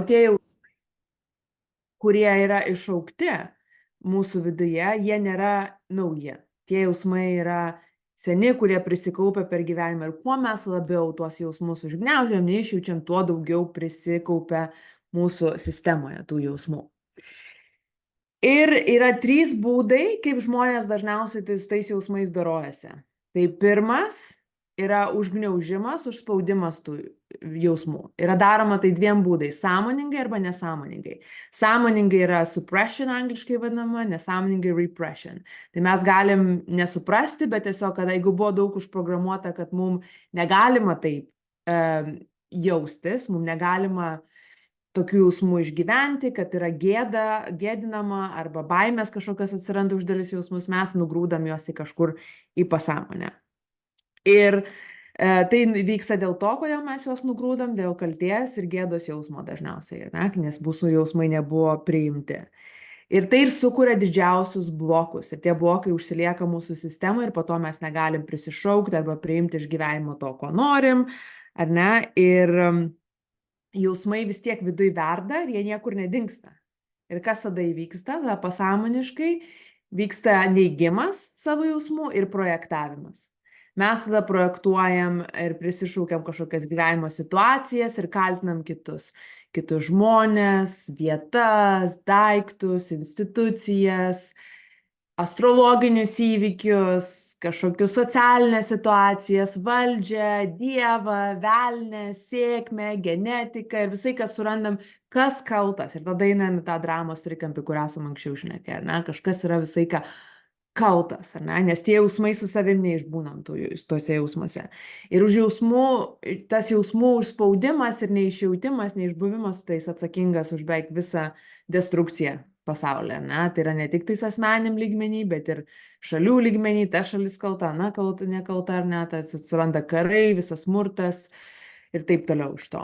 tie jausmai, kurie yra iššaukti mūsų viduje, jie nėra nauji. Tie jausmai yra seni, kurie prisikaupia per gyvenimą. Ir kuo mes labiau tuos jausmus užgniaužiam, neišjaučiam, tuo daugiau prisikaupia mūsų sistemoje tų jausmų. Ir yra 3 būdai, kaip žmonės dažniausiai su tais jausmais dorojasi. Tai pirmas yra užgniaužimas, užspaudimas tų jausmų. Yra daroma tai 2 būdais - sąmoningai arba nesąmoningai. Sąmoningai yra suppression angliškai vadinama, nesąmoningai repression. Tai mes galim nesuprasti, bet tiesiog, kad jeigu buvo daug užprogramuota, kad mums negalima taip jaustis, mums negalima tokių jausmų išgyventi, kad yra gėda, gėdinama arba baimės kažkokios atsiranda už dalis jausmus, mes nugrūdam juos į kažkur į pasąmonę. Ir tai vyksta dėl to, kodėl mes juos nugrūdam, dėl kaltės ir gėdos jausmo dažniausiai, ne? Nes mūsų jausmai nebuvo priimti. Ir tai ir sukuria didžiausius blokus. Ir tie blokai užsilieka mūsų sistemoje ir po to mes negalim prisišaukti arba priimti iš gyvenimo to, ko norim, ar ne? Ir jausmai vis tiek viduj verda ir jie niekur nedingsta. Ir kas tada įvyksta? Tada pasąmoniškai vyksta neigimas savo jausmų ir projektavimas. Mes tada projektuojam ir prisišaukiam kažkokias gyvenimo situacijas ir kaltinam kitus žmonės, vietas, daiktus, institucijas, astrologinius įvykius, kažkokius socialinės situacijas, valdžią, dievą, velnę, sėkmę, genetiką ir visai, kas surandam, kas kaltas. Ir tada einam į tą dramos trikampį, kur esam anksčiau šnekėję, ar ne? Kažkas yra visai ką kaltas, ar ne? Nes tie jausmai su savim neišbūnam tuose jausmuose. Ir už jausmų, tas jausmų užspaudimas ir neišjautimas, neišbuvimas, tai jis atsakingas už beveik visą destrukciją pasaulyje, ne? Tai yra ne tik tais asmeniniam lygmenį, bet ir šalių lygmenį, ta šalis kalta, na, kalta, nekalta, ar ne, tas atsiranda karai, visas smurtas ir taip toliau iš to.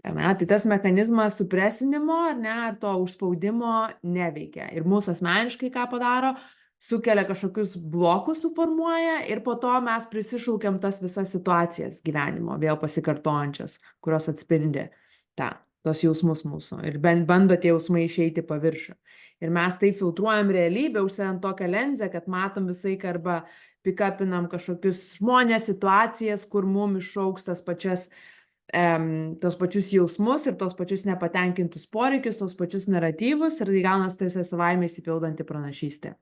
Ne? Tai tas mechanizmas supresinimo, ar ne, ar to užspaudimo neveikia. Ir mūsų asmeniškai ką padaro, sukelia kažkokius blokus, suformuoja ir po to mes prisišaukiam tas visas situacijas gyvenimo, vėl pasikartojančias, kurios atspindi tos jausmus mūsų ir bando tie jausmai išeiti paviršių. Ir mes tai filtruojam realybę, užsidedam tokią lenzę, kad matom visai arba pikapinam kažkokius žmonės, situacijas, kur mum iššauks tos pačius jausmus ir tos pačius nepatenkintus poreikius, tos pačius naratyvus ir tai gaunas tarsi savaime įsipildanti pranašystė.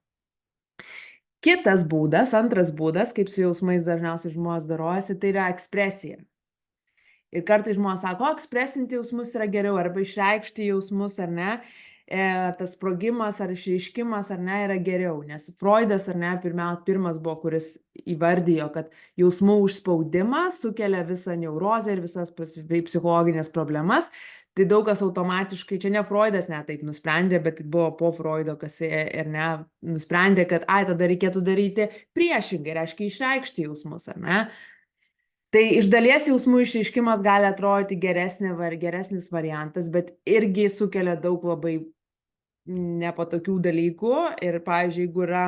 Kitas būdas, antras būdas, kaip su jausmais dažniausiai žmonės dorojasi, tai yra ekspresija. Ir kartais žmonės sako, ekspresinti jausmus yra geriau, arba išreikšti jausmus, ar ne, tas sprogimas ar išreiškimas, ar ne, yra geriau. Nes Freudas, ar ne, pirmas buvo, kuris įvardijo, kad jausmų užspaudimas sukelia visą neurozę ir visas psichologinės problemas. Tai daug kas automatiškai, čia ne Freudas net taip nusprendė, bet buvo po Freudo, kas ir ne, nusprendė, kad tada reikėtų daryti priešingai, reiškia išreikšti jausmus, ar ne? Tai iš dalies jausmų išreiškimas gali atrodyti geresnis variantas, bet irgi sukelia daug labai nepatogių dalykų ir, pavyzdžiui, jeigu yra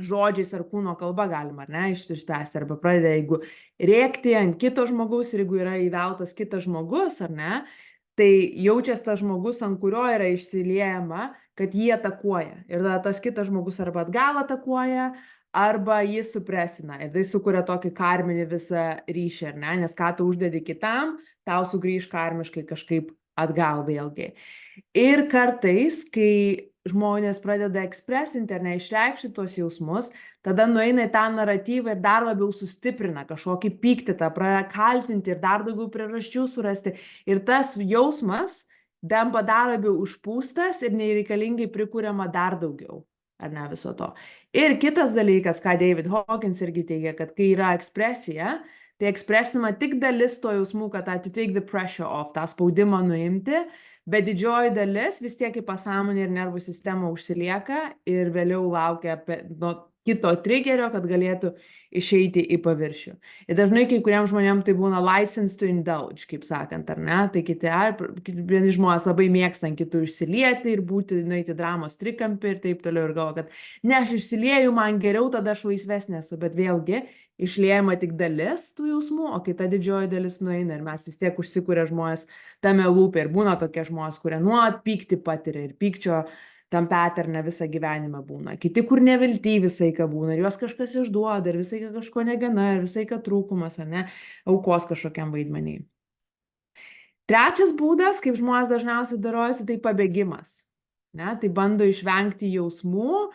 žodžiais ar kūno kalba galima, ar ne, išspręsti, arba pradeda, jeigu rėkti ant kito žmogaus ir jeigu yra įveltas kitas žmogus, ar ne, tai jaučiasi tas žmogus, ant kurio yra išsiliejama, kad jį atakuoja. Ir tada tas kitas žmogus arba atgal atakuoja, arba jį supresina. Ir tai sukuria tokį karminį visą ryšį, ar ne? Nes ką tu uždedi kitam, tau sugrįž karmiškai kažkaip atgal vėlgi. Ir kartais, kai žmonės pradeda ekspresinti ar neišreikšti tos jausmus, tada nueina į tą naratyvą ir dar labiau sustiprina kažkokį pyktį, tą pradeda kaltinti ir dar daugiau priežasčių surasti. Ir tas jausmas tampa dar labiau užpūstas ir nereikalingai prikuriama dar daugiau, ar ne, viso to. Ir kitas dalykas, ką David Hawkins irgi teigia, kad kai yra ekspresija, tai ekspresinama tik dalis to jausmų, kad to take the pressure off, tą spaudimą nuimti, bet didžioji dalis vis tiek į pasąmonę ir nervų sistemą užsilieka ir vėliau laukia kito trigerio, kad galėtų išeiti į paviršių. Ir dažnai kai kuriems žmonėms tai būna license to indulge, kaip sakant, ar ne? Tai vieni žmonės labai mėgsta ant kitų išsilieti ir nueiti dramos trikampį ir taip toliau ir galvo, kad ne, aš išsilieju, man geriau, tada aš laisvesnė esu, bet vėlgi išliejama tik dalis tų jausmų, o kita didžioji dalis nueina ir mes vis tiek užsikūrė žmonės tame lūpe ir būna tokie žmonės, kurie nuolat pyktį patiria ir pykčio tam paterne visą gyvenimą būna. Kiti, kur nevilty visai ką būna, ir juos kažkas išduoda, ir visai kažko negana, ir visai ką trūkumas, ar ne, aukos kažkokiam vaidmeniai. Trečias būdas, kaip žmonės dažniausiai darojasi, tai pabėgimas. Ne? Tai bando išvengti jausmų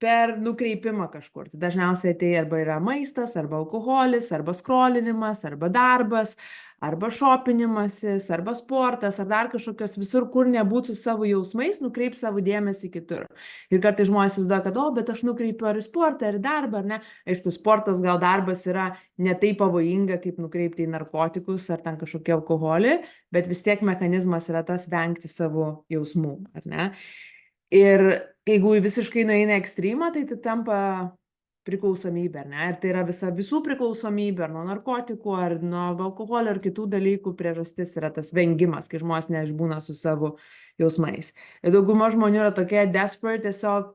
per nukreipimą kažkur. Tai dažniausiai tai arba yra maistas, arba alkoholis, arba skrolinimas, arba darbas, arba šopinimasis, arba sportas, ar dar kažkokios visur, kur nebūt su savo jausmais, nukreip savo dėmesį kitur. Ir kartais žmonės įsivaizduoja, kad, bet aš nukreipiu ar į sportą, ar į darbą, ar ne. Aišku, sportas gal darbas yra ne taip pavojinga, kaip nukreipti į narkotikus ar ten kažkokį alkoholį, bet vis tiek mechanizmas yra tas vengti savo jausmų, ar ne. Ir jeigu visiškai nueina ekstremą, tai tampa priklausomybė, ar ne? Ir tai yra visų priklausomybė, ar nuo narkotikų, ar nuo alkoholio, ar kitų dalykų priežastis yra tas vengimas, kai žmonės neišbūna su savo jausmais. Ir dauguma žmonių yra tokie desperate, tiesiog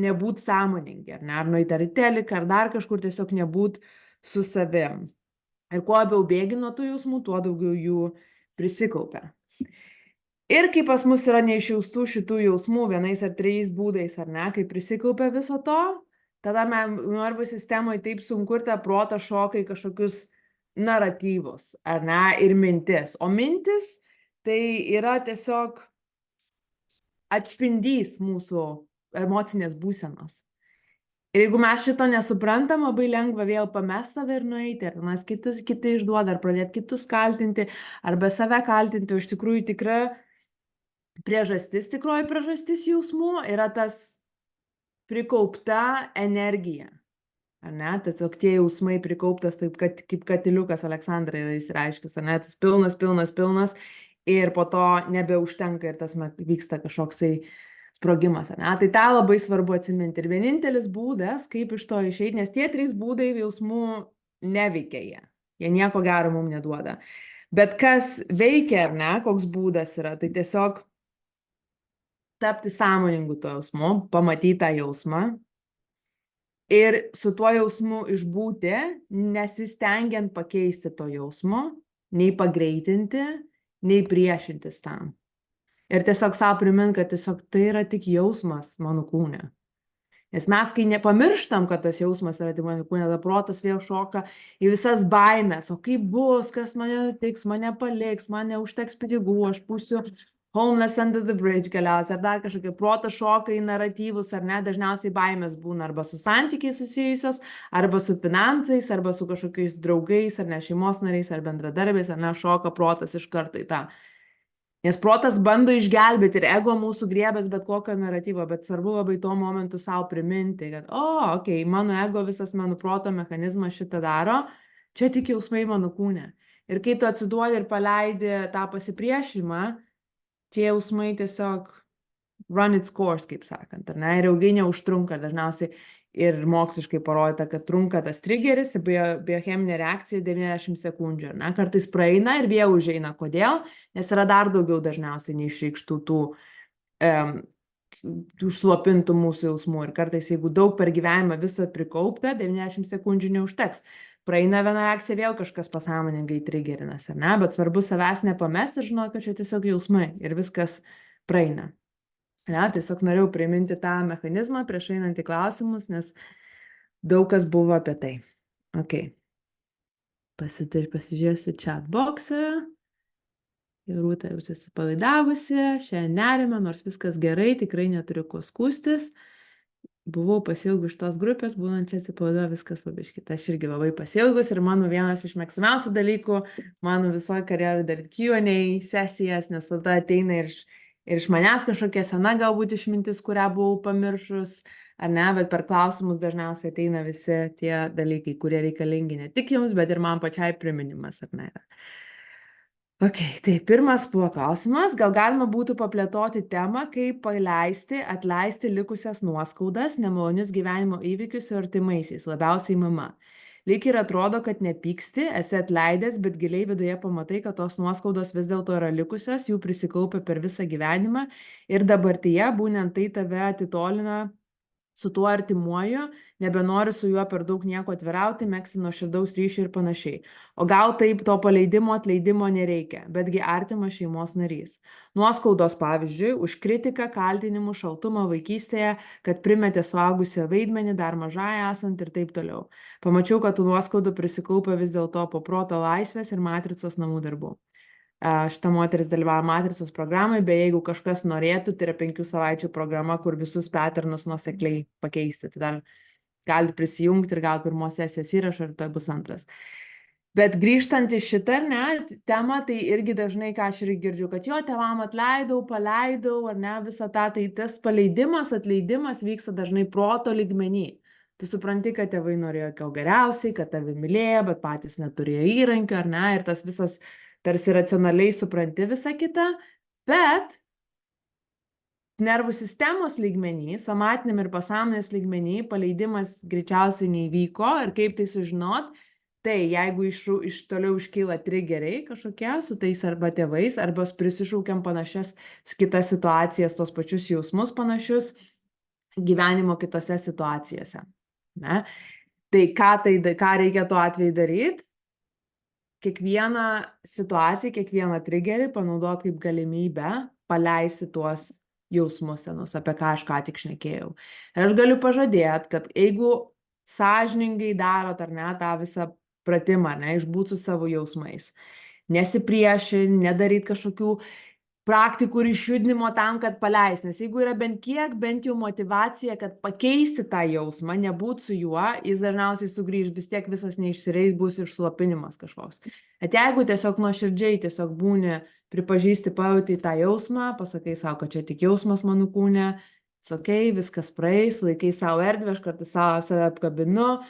nebūt sąmoningi, ar ne? Ar nueiti ar į teliką, ar dar kažkur tiesiog nebūt su savim. Ir kuo labiau bėgi nuo tų jausmų, tuo daugiau jų prisikaupia. Ir kai pas mus yra neišjaustų šitų jausmų vienais ar trejais būdais, ar ne, kai prisikaupia viso to, tada nervų sistemoje taip sunku ir tą protą šoka į kažkokius naratyvus, ar ne, ir mintis. O mintis tai yra tiesiog atspindys mūsų emocinės būsenos. Ir jeigu mes šito nesuprantam, labai lengva vėl pamest save ir nueiti, ar mes kiti išduoda, ar pradėti kitus kaltinti, arba save kaltinti, o iš tikrųjų tikroji priežastis jausmų yra tas prikaupta energija, ar ne? Tiesiog tie jausmai prikauptas taip, kaip katiliukas Aleksandra yra išreiškęs, ar ne? Tas pilnas ir po to nebeužtenka ir tas vyksta kažkoksai sprogimas, ar ne? Tai tą labai svarbu atsiminti. Ir vienintelis būdas, kaip iš to išeiti, nes tie 3 būdai jausmų neveikia jie. Jie nieko gero mums neduoda. Bet kas veikia, ar ne, koks būdas yra, tai tiesiog tapti sąmoningu to jausmu, pamatyti tą jausmą ir su tuo jausmu išbūti, nesistengiant pakeisti to jausmo, nei pagreitinti, nei priešintis tam. Ir tiesiog savo primint, kad tiesiog tai yra tik jausmas mano kūne. Nes mes, kai nepamirštam, kad tas jausmas yra tik mano kūne, tada protas vėl šoka į visas baimės, o kaip bus, kas mane nutiks, mane paliks, man neužteks pinigų, aš būsiu homeless under the bridge galiausiai, ar dar kažkokie protas šoka į naratyvus, ar ne, dažniausiai baimės būna arba su santykiais susijusios, arba su finansais, arba su kažkokiais draugais, ar ne, šeimos nariais, ar bendradarbiais, ar ne, šoka protas iš karto į tą. Nes protas bando išgelbėti ir ego mūsų griebės bet kokio naratyvo, bet svarbu labai tuo momentu savo priminti, kad, okei, mano ego visas mano proto mechanizmas šitą daro, čia tik jausmai mano kūne. Ir kai tu atsiduodi ir paleidi tą pasipriešinimą, tie jausmai tiesiog run its course, kaip sakant, ar ne, ir ilgai neužtrunka, dažniausiai ir moksliškai parodyta, kad trunka tas trigeris, biocheminė reakcija 90 sekundžių, ar ne, kartais praeina ir vėl užeina. Kodėl? Nes yra dar daugiau dažniausiai neišreikštų tų užslopintų mūsų jausmų ir kartais, jeigu daug per gyvenimą visą prikaupta, 90 sekundžių neužteks. Praeina viena reakcija, vėl kažkas pasąmoningai trigerinas, ar ne? Bet svarbu savęs nepamesti ir žinoti, kad čia tiesiog jausmai ir viskas praeina. Ne? Tiesiog norėjau priminti tą mechanizmą prieš einant į klausimus, nes daug kas buvo apie tai. Ok. Pasižiūrėsiu chat boxą. Rūta jau atsipalaidavusi, šiandien nerime, nors viskas gerai, tikrai neturiu ko skųstis. Buvau pasiilgus šitos grupės, būnant čia atsipalaiduoja viskas pabiškit. Aš irgi labai pasiilgus ir mano vienas iš mėgstamiausių dalykų, mano visoje karjeroje daryti Q&A sesijas, nes tada ateina ir iš manęs kažkokia sena galbūt išmintis, kurią buvau pamiršus, ar ne, bet per klausimus dažniausiai ateina visi tie dalykai, kurie reikalingi ne tik jums, bet ir man pačiai priminimas, ar ne. Tai pirmas buvo klausimas, gal galima būtų paplėtoti temą, kaip paleisti, atleisti likusias nuoskaudas, nemalonius gyvenimo įvykius su artimaisiais, labiausiai mama. Lyg ir atrodo, kad nepyksti, esi atleidęs, bet giliai viduje pamatai, kad tos nuoskaudos vis dėlto yra likusios, jų prisikaupia per visą gyvenimą ir dabartyje būtent tai tave atitolina su tuo artimuoju, nebenori su juo per daug nieko atvirauti, megzti nuoširdaus ryšio ir panašiai. O gal taip to paleidimo, atleidimo nereikia, betgi artimas šeimos narys. Nuoskaudos pavyzdžiui, už kritiką, kaltinimų, šaltumą vaikystėje, kad primetė suaugusio vaidmenį dar mažai esant ir taip toliau. Pamačiau, kad tų nuoskaudų prisikaupia vis dėlto po proto laisvės ir matricos namų darbų. Šita moteris dalyvavo matricos programai, beje, jeigu kažkas norėtų, tai yra 5 savaičių programa, kur visus patternus nuosekliai pakeisti. Tai dar galite prisijungti ir gal pirmos sesijos įrašą ir to bus antras. Bet grįžtant į šitą, ne, temą, tai irgi dažnai, ką aš irgi girdžiu, kad jo tėvam atleidau, paleidau, ar ne, visą tą, tai tas paleidimas, atleidimas vyksta dažnai proto lygmenį. Tu supranti, kad tėvai norėjo kiau geriausiai, kad tave mylėjo, bet patys neturėjo įrankių, ar ne, ir tas visas tarsi racionaliai supranti visą kitą, bet nervų sistemos lygmenį, somatiniam ir pasąmonės lygmenį paleidimas greičiausiai neįvyko ir kaip tai sužinot, tai jeigu iš toliau iškyla trigeriai kažkokie su tais arba tėvais, arba prisišaukiam panašias kitas situacijas, tos pačius jausmus panašius gyvenimo kitose situacijose. Ne? Tai ką reikia tuo atveju daryti? Kiekvieną situaciją, kiekvieną triggerį panaudot kaip galimybę paleisti tuos jausmus senus, apie ką aš ką tik šnekėjau. Ir aš galiu pažadėti, kad jeigu sąžiningai darot ar ne tą visą pratimą, ne, išbūt su savo jausmais, nesipriešinti, nedaryt kažkokių praktikų ir išjudinimo tam, kad paleist. Nes jeigu yra bent kiek, bent jau motyvacija, kad pakeisti tą jausmą, nebūt su juo, jis dažniausiai sugrįž, vis tiek visas neišsireis, bus išslopinimas kažkoks. Bet jeigu tiesiog nuoširdžiai tiesiog būni, pripažįsti, pajauti tą jausmą, pasakai savo, kad čia tik jausmas mano kūne, okay, viskas praeis, laikai savo erdvę, aš kartais save apkabinu,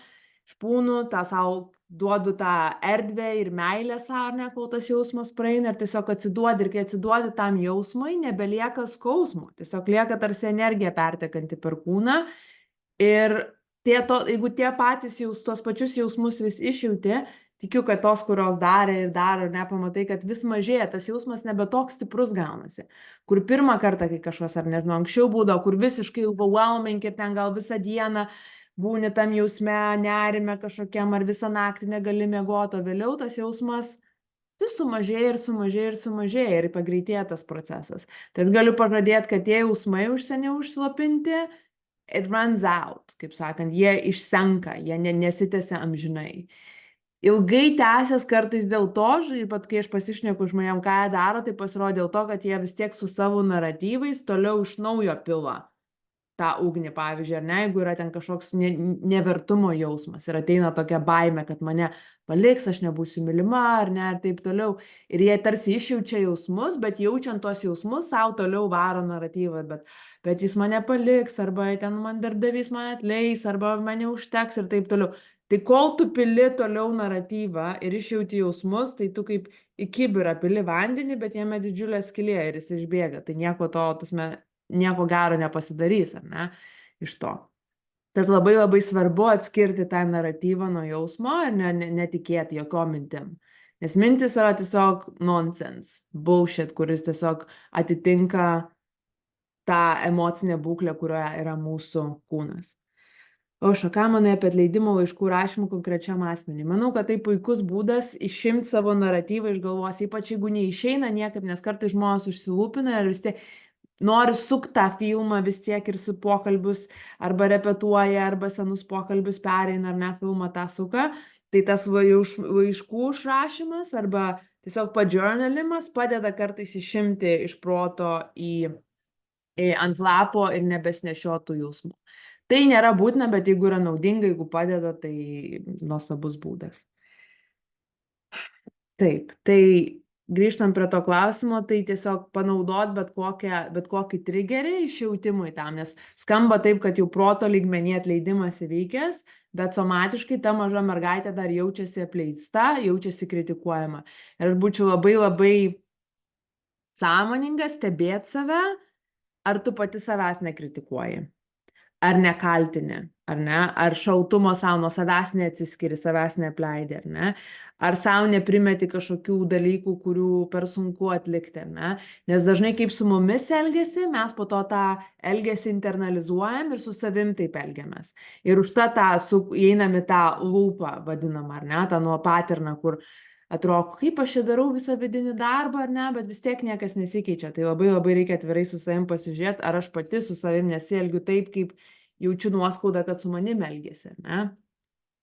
špūnu, tą savo duodu tą erdvę ir meilę savo, ne, kol tas jausmas praeina ir tiesiog atsiduodi. Ir kai atsiduodi tam jausmui, nebelieka skausmo. Tiesiog lieka tarsi energija pertekanti per kūną. Ir jeigu tie patys tos pačius jausmus vis išjauti, tikiu, kad tos, kurios darė ir daro, ir nepamatai, kad vis mažėja, tas jausmas nebe toks stiprus gaunasi. Kur pirmą kartą, kai kažkas, ar nežinau, anksčiau būdavo, kur visiškai overwhelming ir ten gal visą dieną būni tam jausme, nerime kažkokiam, ar visą naktį negali miegoti, o vėliau tas jausmas vis sumažėja ir sumažėja ir sumažėja ir pagreitėja tas procesas. Tai galiu pažadėti, kad tie jausmai seniau užslopinti, it runs out, kaip sakant, jie išsenka, jie nesitęsia amžinai. Ilgai tęsės kartais dėl to, ir pat kai aš pasišneku žmonėm, ką jie daro, tai pasirodė dėl to, kad jie vis tiek su savo naratyvais toliau iš naujo pila tą ugnį, pavyzdžiui, ar ne, jeigu yra ten kažkoks nevertumo jausmas ir ateina tokia baime, kad mane paliks, aš nebūsiu mylima, ar ne, ir taip toliau. Ir jie tarsi išjaučia jausmus, bet jaučiant tuos jausmus, savo toliau varo naratyvą, bet jis mane paliks, arba ten man darbdavys mane atleis, arba mane užteks ir taip toliau. Tai kol tu pili toliau naratyvą ir išjauti jausmus, tai tu kaip į kibirą pili vandenį, bet jame didžiulė skylė ir jis išbėga. Tai nieko gero nepasidarys, ar ne, iš to. Tad labai labai svarbu atskirti tą naratyvą nuo jausmo ir netikėti jokiom mintim. Nes mintis yra tiesiog nonsense, bullshit, kuris tiesiog atitinka tą emocinę būklę, kurioje yra mūsų kūnas. Aušra, ką manai apie atleidimo laiškų rašymą konkrečiam asmeniui? Manau, kad tai puikus būdas išimti savo naratyvą iš galvos, ypač jeigu neišeina niekaip, nes kartais žmonės užsilūpina ir vis tiek nori sukti tą filmą vis tiek ir su pokalbius, arba repetuoja, arba senus pokalbius pereina, ar ne, filmą tą suka. Tai tas laiškų užrašymas arba tiesiog pajournalimas padeda kartais išimti iš proto ant lapo ir nebesnešiotų jausmų. Tai nėra būtina, bet jeigu yra naudinga, jeigu padeda, tai nuostabus būdas. Taip, tai grįžtant prie to klausimo, tai tiesiog panaudot bet kokį triggerį išjautimui tam, nes skamba taip, kad jau proto lygmenyje atleidimas įvykęs, bet somatiškai ta maža mergaitė dar jaučiasi apleista, jaučiasi kritikuojama. Ir aš būčiau labai labai sąmoninga stebėti save, ar tu pati savęs nekritikuoji, ar nekaltini, ar ne, ar šaltumo savo nuo savęs neatsiskiri, savęs neapleidi, ar ne, ar savo neprimeti kažkokių dalykų, kurių per sunku atlikti, ar ne, nes dažnai kaip su mumis elgiasi, mes po to tą elgesį internalizuojam ir su savim taip elgiamės. Ir už tą įeinam į tą lūpą vadinamą, ar ne, tą nuo patirną, kur atrodo, kaip aš čia darau visą vidinį darbą, ar ne, bet vis tiek niekas nesikeičia. Tai labai labai reikia atvirai su savim pasižiūrėti, ar aš pati su savim nesielgiu taip, kaip jaučiu nuoskaudą, kad su manim elgiasi, ne?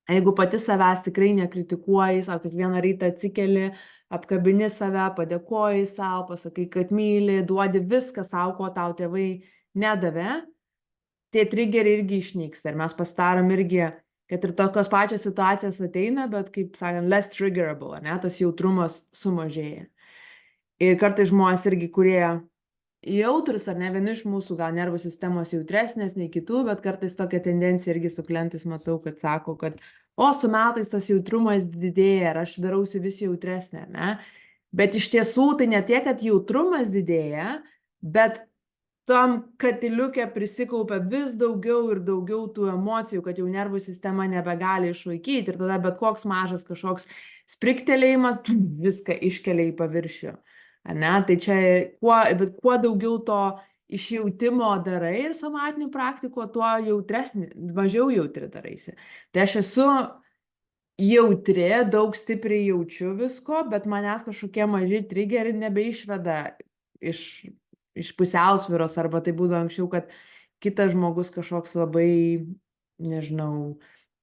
Jeigu pati savęs tikrai nekritikuoji, savo kiekvieną rytą atsikeli, apkabini save, padėkoji savo, pasakai, kad myli, duodi viską savo, ko tau tėvai nedavė, tie triggeriai irgi išnyksta ir mes pasidarom irgi, kad ir tokios pačios situacijos ateina, bet kaip sakant, less triggerable, ne, tas jautrumas sumažėja. Ir kartais žmonės irgi, kurie jautrus, ar ne, vieni iš mūsų gal nervų sistemos jautresnės nei kitų, bet kartais tokia tendencija irgi su klientais matau, kad sako, kad su metais tas jautrumas didėja ir aš darausi vis jautresnė, ne? Bet iš tiesų tai ne tiek, kad jautrumas didėja, bet tam katiliuke prisikaupia vis daugiau ir daugiau tų emocijų, kad jau nervų sistema nebegali išlaikyti ir tada bet koks mažas kažkoks spriktelėjimas viską iškelia į paviršių. Ne? Tai čia kuo daugiau to išjautimo darai ir somatinių praktikų, tuo jautresnį, mažiau jautri daraisi. Tai aš esu jautri, daug stipriai jaučiu visko, bet manęs kažkokie maži triggeriai nebeišveda iš pusiausvyros, arba tai būdavo anksčiau, kad kitas žmogus kažkoks labai, nežinau,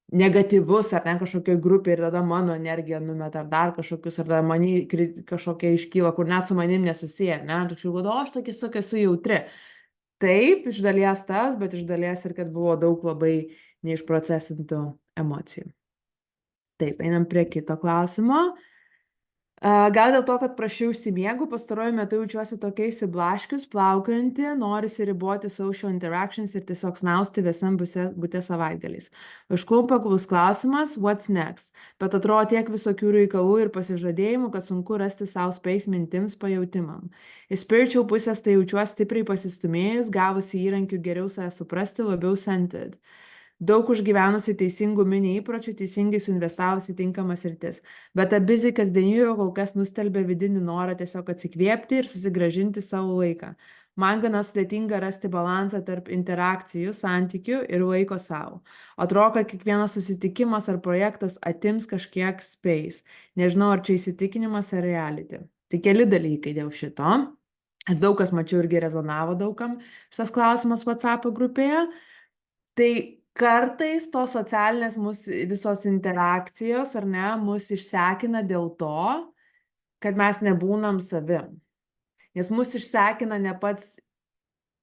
negatyvus ar ne kažkokioj grupėje ir tada mano energiją numeta ar dar kažkokius, ar tada manį kažkokia iškyla, kur net su manim nesusiję, ne? Aš tokia esu jautri. Taip, iš dalies tas, bet iš dalies ir kad buvo daug labai neišprocesintų emocijų. Taip, einam prie kito klausimo. Gal dėl to, kad prašiau užsimiegu, pastaruoju metu jaučiuosi tokia įsiblaškius, plaukiojanti, norisi riboti social interactions ir tiesiog snausti visam bute savaitgaliais. Užklumpa klausimas, what's next? Bet atrodo tiek visokių reikalų ir pasižadėjimų, kad sunku rasti savo space mintims pajautimam. Iš spiritual pusės tai jaučiuosi stipriai pasistumėjus, gavusi įrankių geriau save suprasti, labiau centered. Daug užgyvenusi teisingų mini įpročių, teisingai suinvestavusi tinkamas sritis. Bet ta busy kasdienybė kol kas nustelbė vidinį norą tiesiog atsikvėpti ir susigrąžinti savo laiką. Man gana sudėtinga rasti balansą tarp interakcijų, santykių ir laiko savo. Atrodo, kad kiekvienas susitikimas ar projektas atims kažkiek space. Nežinau, ar čia įsitikinimas ar reality. Tai keli dalykai dėl šito. Ir daug kas, mačiau, irgi rezonavo daugam šitas klausimas WhatsApp grupėje. Tai kartais tos socialinės mūsų visos interakcijos, ar ne, mus išsekina dėl to, kad mes nebūnam savim. Nes mus išsekina ne pats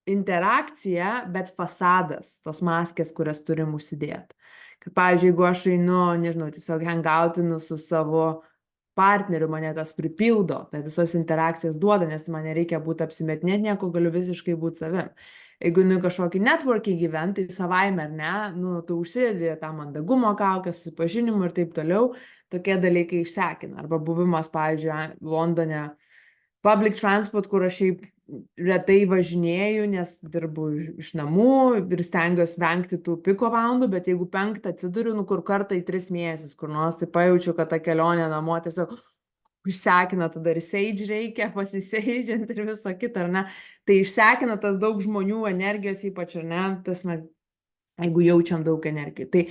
interakcija, bet fasadas, tos maskės, kurias turim užsidėti. Kad, pavyzdžiui, jeigu aš einu, nežinau, tiesiog hangoutinu su savo partneriu, mane tas pripildo, tai visos interakcijos duoda, nes man nereikia būti apsimetinėti, nieko galiu visiškai būti savim. Jeigu kažkokį networking event, tai savaime, ar ne, tu užsidedi tą mandagumo kaukę, susipažinimų ir taip toliau, tokie dalykai išsekina. Arba buvimas, pavyzdžiui, Londone, public transport, kur aš šiaip retai važinėju, nes dirbu iš namų ir stengiuosi vengti tų piko valandų, bet jeigu 5 atsiduriu, kur kartą į 3 mėnesius, kur nors, tai pajaučiu, kad ta kelionė namo tiesiog išsekina, tada ir sage reikia, pasiseidžiant ir viso kita, ar ne? Tai išsekina tas daug žmonių energijos, ypač, ar ne, jeigu jaučiam daug energijų. Tai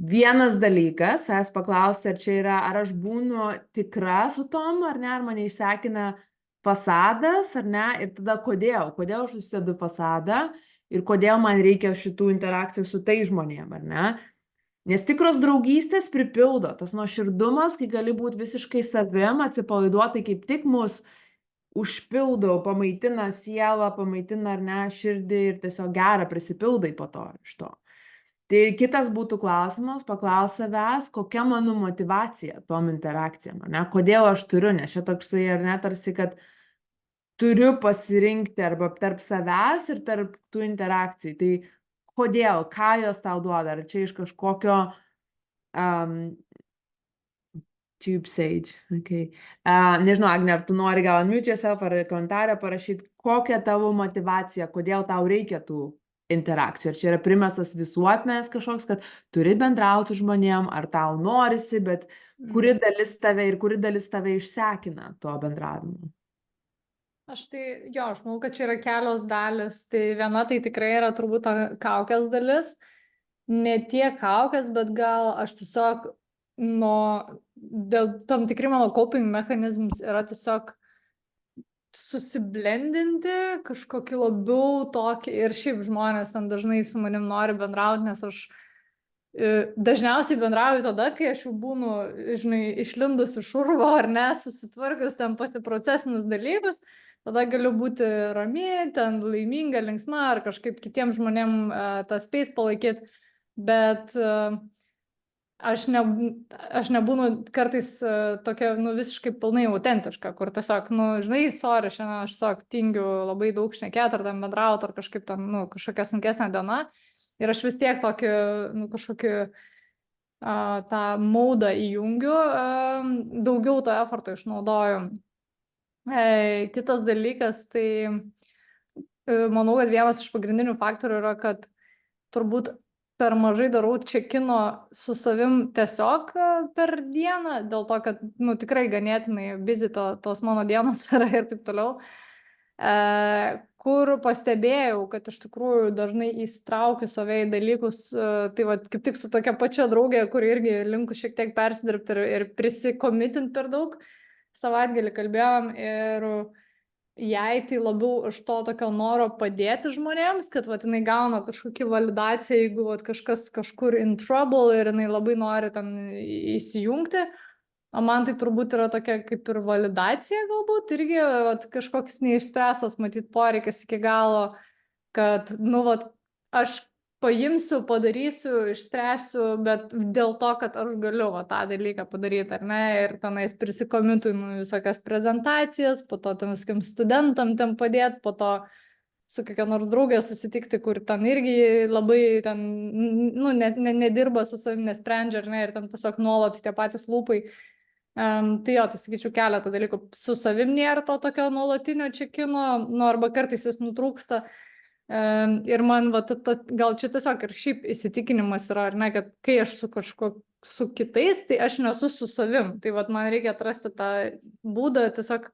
vienas dalykas, es paklausti, ar čia yra, ar aš būnu tikra su tom, ar ne, ar mane išsekina fasadas, ar ne, ir tada kodėl aš užsidedu fasadą ir kodėl man reikia šitų interakcijų su tai žmonėm, ar ne? Nes tikros draugystės pripildo, tas nuoširdumas, kai gali būti visiškai savim, atsipalaiduotai kaip tik mus užpildo, pamaitina sielą, pamaitina, ar ne, širdį ir tiesiog gerą prisipildai po to iš to. Tai kitas būtų klausimas, paklaus savęs, kokia mano motyvacija tom interakcijom, ar ne? Kodėl aš turiu, nes čia toksai, ar ne, tarsi, kad turiu pasirinkti arba tarp savęs ir tarp tų interakcijų. Tai kodėl, ką jos tau duoda, ar čia iš kažkokio Tube Sage, okay. Nežinau, Agne, ar tu nori gal unmute yourself ar komentarą parašyti, kokia tavo motivacija, kodėl tau reikia tų interakcijų. Ar čia yra primestas visuotinės kažkoks, kad turi bendrauti su žmonėm, ar tau norisi, bet kuri dalis tave ir kuri dalis tave išsekina to bendravimo? Aš manau, kad čia yra kelios dalis. Tai viena tai tikrai yra turbūt ta kaukės dalis. Ne tiek kaukės, bet gal aš tiesiog dėl tam tikri mano coping mechanisms yra tiesiog susiblendinti kažkokį labiau tokį, ir šiaip žmonės ten dažnai su manim nori bendrauti, nes aš dažniausiai bendrauju tada, kai aš jau būnu, žinai, išlindus iš urvo ar ne, susitvarkius ten pasiprocesinus dalykus, tada galiu būti rami, ten laiminga, linksma ar kažkaip kitiems žmonėm tą space palaikyti, bet aš nebūnu kartais tokia, visiškai pilnai autentiška, kur tiesiog, žinai, sorry, šiandien aš tiesiog tingiu labai daug šnekėti ar ten bendrauti, ar kažkaip ten, kažkokia sunkesnė diena. Ir aš vis tiek tokį, kažkokį tą maudą įjungiu, daugiau to efforto išnaudoju. Kitas dalykas, tai manau, kad vienas iš pagrindinių faktorių yra, kad turbūt per mažai darau čekino su savim tiesiog per dieną, dėl to, kad, tikrai ganėtinai busy tos mano dienos yra ir taip toliau, kur pastebėjau, kad iš tikrųjų dažnai įsitraukiu save į dalykus, tai va, kaip tik su tokia pačia draugė, kur irgi linkus šiek tiek persidirbti ir prisikomitint per daug, savaitgalį kalbėjom ir jai tai labiau iš to tokio noro padėti žmonėms, kad vat, jinai gauna kažkokį validaciją, jeigu vat, kažkas kažkur in trouble ir jinai labai nori ten įsijungti. O man tai turbūt yra tokia kaip ir validacija galbūt, irgi vat, kažkoks neišspręstas matyt poreikis iki galo, kad, vat, aš paimsiu, padarysiu, ištręsiu, bet dėl to, kad aš galiu tą dalyką padaryti, ar ne, ir tenais prisikomitu visokias prezentacijas, po to ten viskiam studentam ten padėti, po to su kokia nors draugė susitikti, kur ten irgi labai ten, nedirba su savim, nesprendžia, ar ne, ir ten tiesiog nuolat tie patys lūpai. Tai tai sakyčiau, keletą dalykų. Su savim nėra to tokio nuolatinio čekino, arba kartais jis nutrūksta. Ir man, gal čia tiesiog ir šiaip įsitikinimas yra, ar ne, kad kai aš su kitais, tai aš nesu su savim. Tai man reikia atrasti tą būdą, tiesiog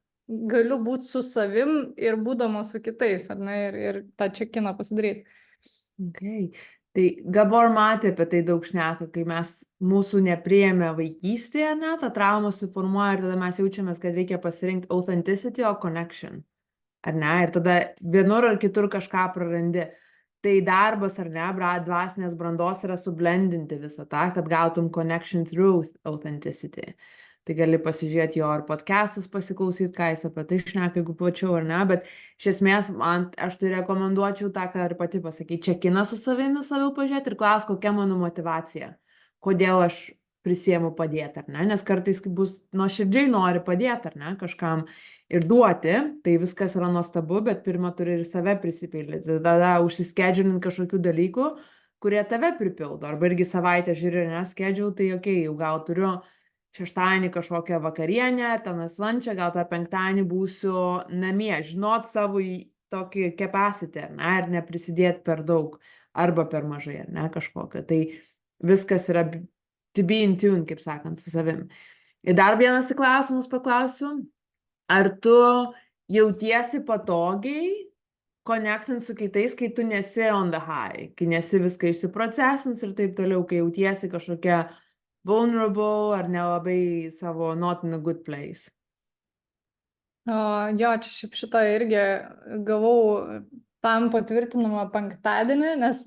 galiu būti su savim ir būdama su kitais, ar ne, ir tą čekiną pasidaryti. Okay. Tai Gabor matė apie tai daug šneka, kai mūsų nepriėmė vaikystėje, ta trauma suformuoja ir tada mes jaučiamės, kad reikia pasirinkti authenticity o connection. Ar ne? Ir tada vienur ar kitur kažką prarandi. Tai darbas, ar ne, dvasinės brandos yra sublendinti visą tą, kad gautum connection through authenticity. Tai gali pasižiūrėti jo ar podcastus pasiklausyti, ką jis apie tai šneka, jeigu plačiau ar ne, bet iš esmės aš tai rekomenduočiau tą, ką ir pati pasakyti, čekiną su savimi saviau pažiūrėti ir klaus, kokia mano motivacija, kodėl aš prisiemu padėti, ar ne, nes kartais bus nuoširdžiai nori padėti, ar ne, kažkam ir duoti, tai viskas yra nuostabu, bet pirmą turi ir save prisipildyti, tada užsiskedžiulint kažkokių dalykų, kurie tave pripildo, arba irgi savaitę žiūri, schedule, tai jau gal turiu šeštadienį kažkokią vakarienę, tenas lančią, gal tą penktadienį būsiu namie, žinot savo tokį capacity, ar ne, ir neprisidėti per daug, arba per mažai, ar ne, kažkokio. Tai viskas yra to be in tune, kaip sakant, su savim. Ir dar vienas klausimus paklausiu, ar tu jautiesi patogiai connectant su kitais, kai tu nesi on the high, kai nesi viską išsiprocesins ir taip toliau, kai jautiesi kažkokia vulnerable ar nelabai savo not in a good place? Jo, čia šitą irgi gavau tam patvirtinamą penktadienį, nes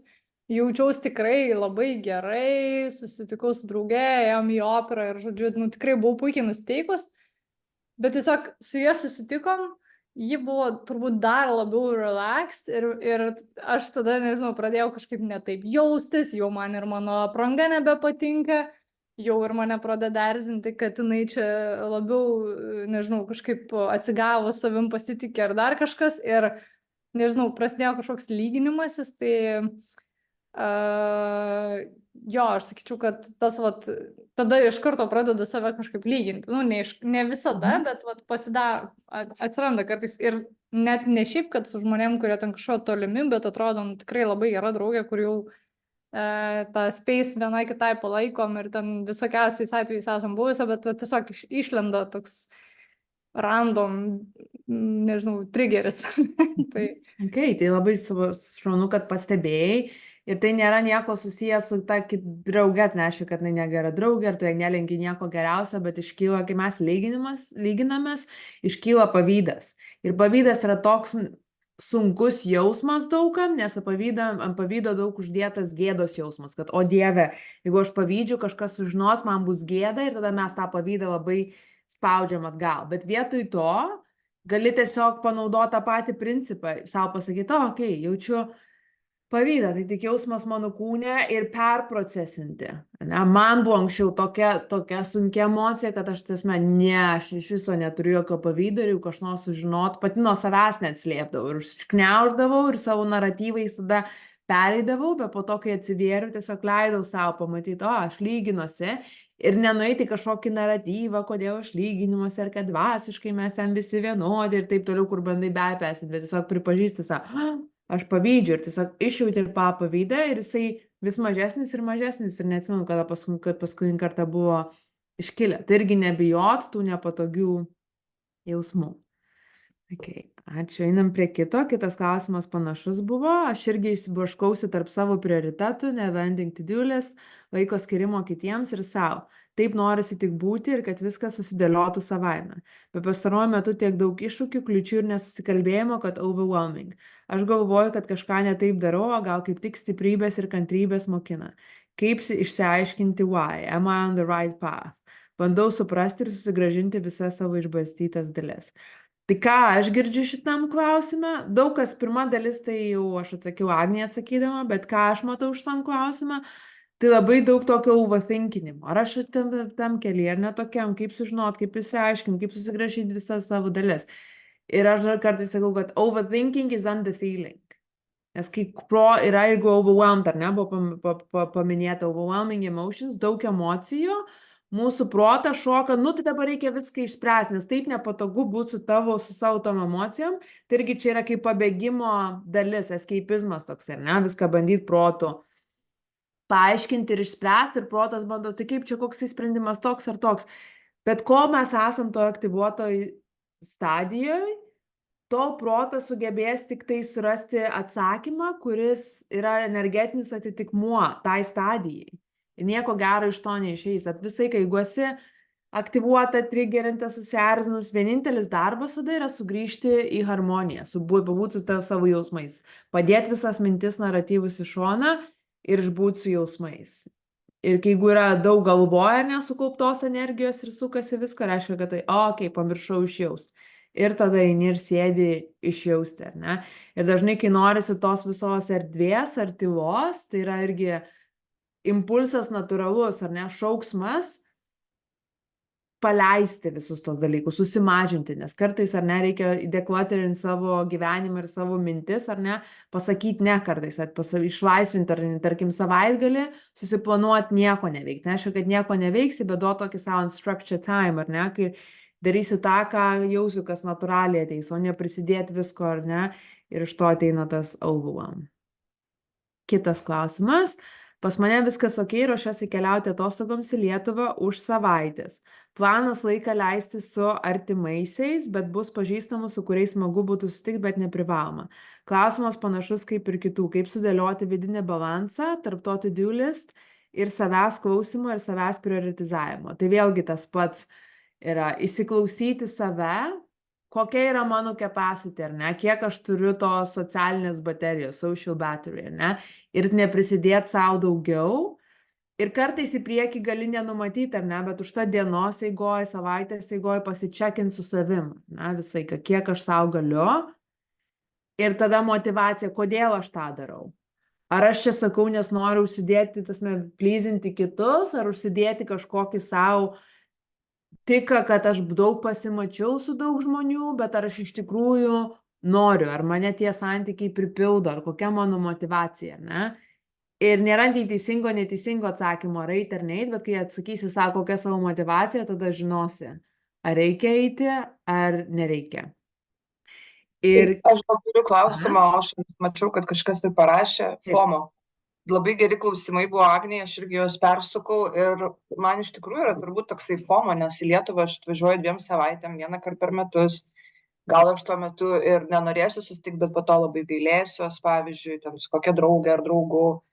jaučiausi tikrai labai gerai, susitikau su drauge, ėjom į operą ir, žodžiu, tikrai buvau puikiai nusteikus, bet tiesiog su jie susitikom ji buvo turbūt dar labiau relaxed ir aš tada, nežinau, pradėjau kažkaip netaip jaustis, jau man ir mano apranga nebepatinka, jau ir mane pradeda erzinti, kad jinai čia labiau, nežinau, kažkaip atsigavo savim pasitikė ar dar kažkas ir, nežinau, prasidėjo kažkoks lyginimasis, tai jo, aš sakyčiau, kad tas vat, tada iš karto pradedu save kažkaip lyginti. Nu, ne visada, bet vat atsiranda kartais ir net ne šiaip, kad su žmonėm, kurie ten kažko tolimi, bet atrodo, nu, tikrai labai gera draugė, kur jau tą space vienai kitai palaikom ir ten visokiausiais atvejais esam buvusi, bet tiesiog išlenda toks random, nežinau, triggeris. Tai Okay, tai labai šaunu, kad pastebėjai. Ir tai nėra nieko susijęs su ta drauge, atneši, kad jinai negera draugė, ir tu jai nelinki nieko geriausio, bet iškyla, kai mes lyginamės, iškyla pavydas. Ir pavydas yra toks sunkus jausmas daugam, nes ant pavydo daug uždėtas gėdos jausmas, kad, o Dieve, jeigu aš pavydžiu, kažkas sužinos, man bus gėda ir tada mes tą pavydą labai spaudžiam atgal. Bet vietoj to gali tiesiog panaudoti tą patį principą, savo pasakyti, okei, jaučiu pavydą, tai tik jausmas mano kūne ir perprocesinti. Man buvo anksčiau tokia sunkia emocija, kad aš aš iš viso neturiu jokio pavydo ir jau kažkas sužinot, pati nuo savęs net slėpdavau ir užkniauždavau ir savo naratyvais tada pereidavau, bet po to, kai atsivėriau, tiesiog leidau savo pamatyti, aš lyginuosi ir nenueiti kažkokį naratyvą, kodėl aš lyginimuose ir kad dvasiškai mes ten visi vienodi ir taip toliau, kur bandai bepesit, bet tiesiog pripažįsti savo, aš pavydžiu ir tiesiog išjauti ir pavydą ir jisai vis mažesnis ir neatsimenu, kada paskutinį kartą buvo iškilę. Tai irgi nebijot tų nepatogių jausmų. Okay. Ačiū, einam prie kito. Kitas klausimas panašus buvo. Aš irgi išsiblaškausi tarp savo prioritetų, neverending to-do list, laiko skirimo kitiems ir savo. Taip norisi tik būti ir kad viskas susidėliotų savaime. Bet pastaruoju metu tiek daug iššūkių, kliučių ir nesusikalbėjimo, kad overwhelming. Aš galvoju, kad kažką netaip darau, o gal kaip tik stiprybės ir kantrybės mokina. Kaip išsiaiškinti why? Am I on the right path? Bandau suprasti ir susigrąžinti visas savo išbastytas dalis. Tai ką aš girdžiu šitam klausime? Daug kas pirma dalis, tai jau aš atsakiau Agnė atsakydama, bet ką aš matau šitam klausime, tai labai daug tokio overthinkinimo. Ar aš tam kelyje, ar netokiam, kaip sužinot, kaip išsiaiškinti, kaip susigrąžinti visas savo dalis. Ir aš dar kartais sakau, kad overthinking is underfeeling. Nes kai yra, jeigu overwhelmed, ar ne, buvo paminėta overwhelming emotions, daug emocijų, mūsų protas šoka, tai dabar reikia viską išspręsti, nes taip nepatogu būti su savo tom emocijom, tai irgi čia yra kaip pabėgimo dalis, eskeipizmas toks, ar ne, viską bandyti protu paaiškinti ir išspręsti, ir protas bando, tai kaip čia koks sprendimas toks ar toks, bet kol mes esam to aktyvuotoj stadijoje, tol protas sugebės tik tai surasti atsakymą, kuris yra energetinis atitikmuo tai stadijai. Ir nieko gero iš to neišeis. Bet visai, kai jeigu esi aktyvuota, triggerinta, susierzinus, vienintelis darbas tada yra sugrįžti į harmoniją, pabūti su savo jausmais, padėti visas mintis, naratyvus į šoną ir išbūti su jausmais. Ir kai jeigu yra daug galvoja, nesukauptos energijos ir sukasi visko, reiškia, kad tai, pamiršau išjausti. Ir tada eini ir sėdi išjausti, ar ne? Ir dažnai, kai norisi tos visos erdvės ar tylos, tai yra irgi impulsas natūralus, ar ne, šauksmas, paleisti visus tos dalykus, susimažinti, nes kartais, ar ne, reikia dekluoterinti savo gyvenimą ir savo mintis, ar ne, pasakyti ne kartais, išlaisvinti, ar tarkim savaitgalį, susiplanuoti nieko neveikti. Neaišku, kad nieko neveiksi, bet duoti tokį savo unstructured time, ar ne, kai darysiu tą, ką jausiu, kas natūraliai ateis, o ne prisidėti visko, ar ne, ir iš to ateina tas overwhelm. Kitas klausimas. Pas mane viskas ok, ruošiuosi keliauti atostogoms į Lietuvą už savaitės. Planas laiką leisti su artimaisiais, bet bus pažįstamų, su kuriais smagu būtų susitikti, bet neprivaloma. Klausimas panašus kaip ir kitų. Kaip sudėlioti vidinį balansą tarp to to-do list ir savęs klausimo ir savęs prioritizavimo. Tai vėlgi tas pats yra įsiklausyti save, kokia yra mano capacity, ar ne, kiek aš turiu tos socialinės baterijos, social battery, ar ne, ir neprisidėti savo daugiau, Ir kartais į priekį gali nenumatyti, ar ne, bet už tą dienos eigoj, savaitės eigoj pasičekinti su savim, na, visai, kiek aš savo galiu. Ir tada motivacija, kodėl aš tą darau. Ar aš čia sakau, nes noriu užsidėti, plyzinti kitus, ar užsidėti kažkokį savo tiką, kad aš daug pasimačiau su daug žmonių, bet ar aš iš tikrųjų noriu, ar mane tie santykiai pripildo, ar kokia mano motivacija, ne? Ir nėra nei teisingo, neteisingo atsakymo, ar eiti ar neiti, bet kai atsakysi savo kokią savo motivaciją, tada žinosi, ar reikia eiti, ar nereikia. Ir Aš gal turiu klausimą, aš mačiau, kad kažkas tai parašė, FOMO. Labai geri klausimai buvo, Agnija, aš irgi juos persukau ir man iš tikrųjų yra turbūt toksai FOMO, nes į Lietuvą aš atvažiuoju 2 savaitėm, vieną kartą per metus. Gal aš tuo metu ir nenorėsiu susitikti, bet po to labai gailėsiuos, pavyzdžiui, ten su kokia draugė ar draugu,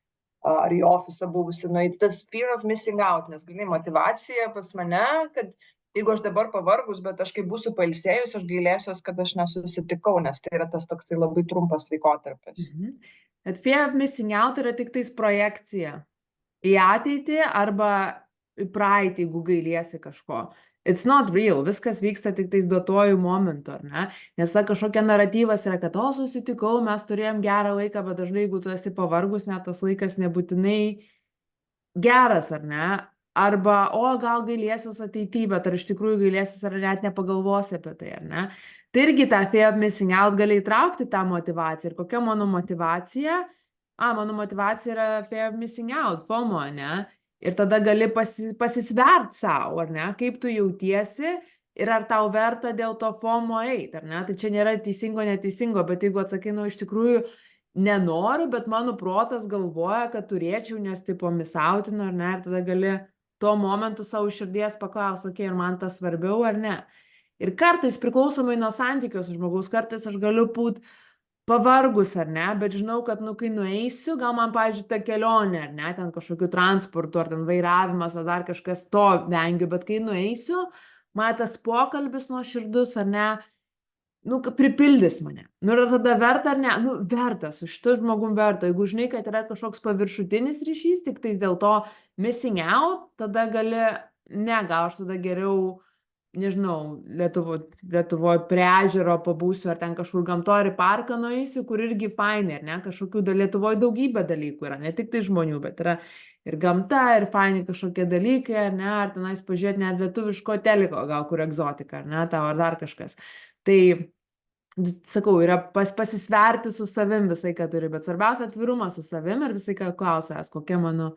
ar į ofisą buvusi nueiti. Tas fear of missing out, nes grinai motivacija pas mane, kad jeigu aš dabar pavargus, bet aš kai būsiu pailsėjus, aš gailėsiuos, kad aš nesusitikau, nes tai yra tas toksai labai trumpas laikotarpis. Bet fear of missing out yra tik tais projekcija į ateitį arba į praeitį, jeigu gailiesi kažko. It's not real, viskas vyksta tik tais duotuoju momentu, ar ne? Nes ta kažkokia naratyvas yra, kad susitikau, mes turėjom gerą laiką, bet dažnai, jeigu tu esi pavargus, net tas laikas nebūtinai geras, ar ne? Arba, gal gailėsiuos ateityje, bet ar iš tikrųjų gailėsiuos, ar net nepagalvosi apie tai, ar ne? Tai irgi tą fear of missing out gali įtraukti tą motivaciją. Ir kokia mano motivacija? Mano motivacija yra fear of missing out, FOMO, ne? Ir tada gali pasisvert savo, ar ne? Kaip tu jautiesi ir ar tau verta dėl to FOMO eiti, ar ne? Tai čia nėra teisingo, neteisingo, bet jeigu atsakai, iš tikrųjų nenoriu, bet mano protas galvoja, kad turėčiau, nes tipo misautina, ar ne? Ir tada gali tuo momentu savo širdies paklausti, ir man tas svarbiau, ar ne? Ir kartais priklausomai nuo santykios su žmogaus, kartais aš galiu būt pavargus, ar ne, bet žinau, kad, kai nueisiu, gal man, pavyzdžiui, ta kelionė, ar ne, ten kažkokiu transportu, ar ten vairavimas, ar dar kažkas to vengiu, bet kai nueisiu, man tas pokalbis nuoširdus, ar ne, pripildys mane. Ir tada verta, ar ne, verta, su šitu žmogum verta. Jeigu žinai, kad yra kažkoks paviršutinis ryšys, tik tai dėl to missing out, tada gali, gal aš tada geriau, nežinau, Lietuvoj prie ežero pabūsiu, ar ten kažkur gamtoj, ar į parką nueisiu, kur irgi fainai, ar ne, kažkokių Lietuvoj daugybė dalykų yra, ne tik tai žmonių, bet yra ir gamta, ir fainai kažkokie dalykai, ar ne, ar tenais pažiūrėti net lietuviško teliko, gal kur egzotika, ar ne, tau ar dar kažkas. Tai, sakau, yra pasisverti su savim visai, ką turi, bet svarbiausia atvirumas su savim ir visai, ką klausęs, kokia mano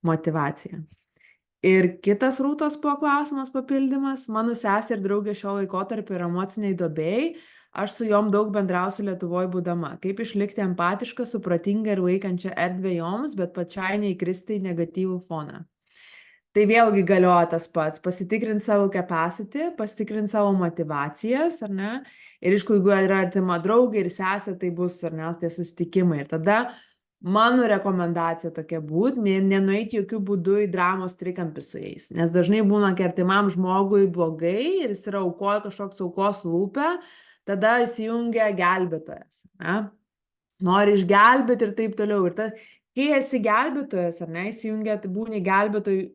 motivacija. Ir kitas Rūtos buvo klausimas, papildymas. Mano sesė ir draugė šio laikotarpio yra emociniai duobėjai. Aš su jom daug bendrausiu Lietuvoje būdama. Kaip išlikti empatišką, supratingą ir laikančią erdvę joms, bet pačiai neįkristi į negatyvų foną. Tai vėlgi galioja tas pats. Pasitikrinti savo capacity, pasitikrinti savo motivacijas, ar ne? Ir iš jeigu yra artima draugė ir sesė, tai bus, ar ne, tie susitikimai. Ir tada mano rekomendacija tokia būt, nenueiti jokių būdų į dramos trikampį su jais, nes dažnai būna artimam žmogui blogai ir jis yra aukoja kažkoks aukos lūpę, tada įsijungia gelbėtojas, ne? Nori išgelbėti ir taip toliau. Ir kai esi gelbėtojas, ar ne, įsijungia, tai būni gelbėtojų,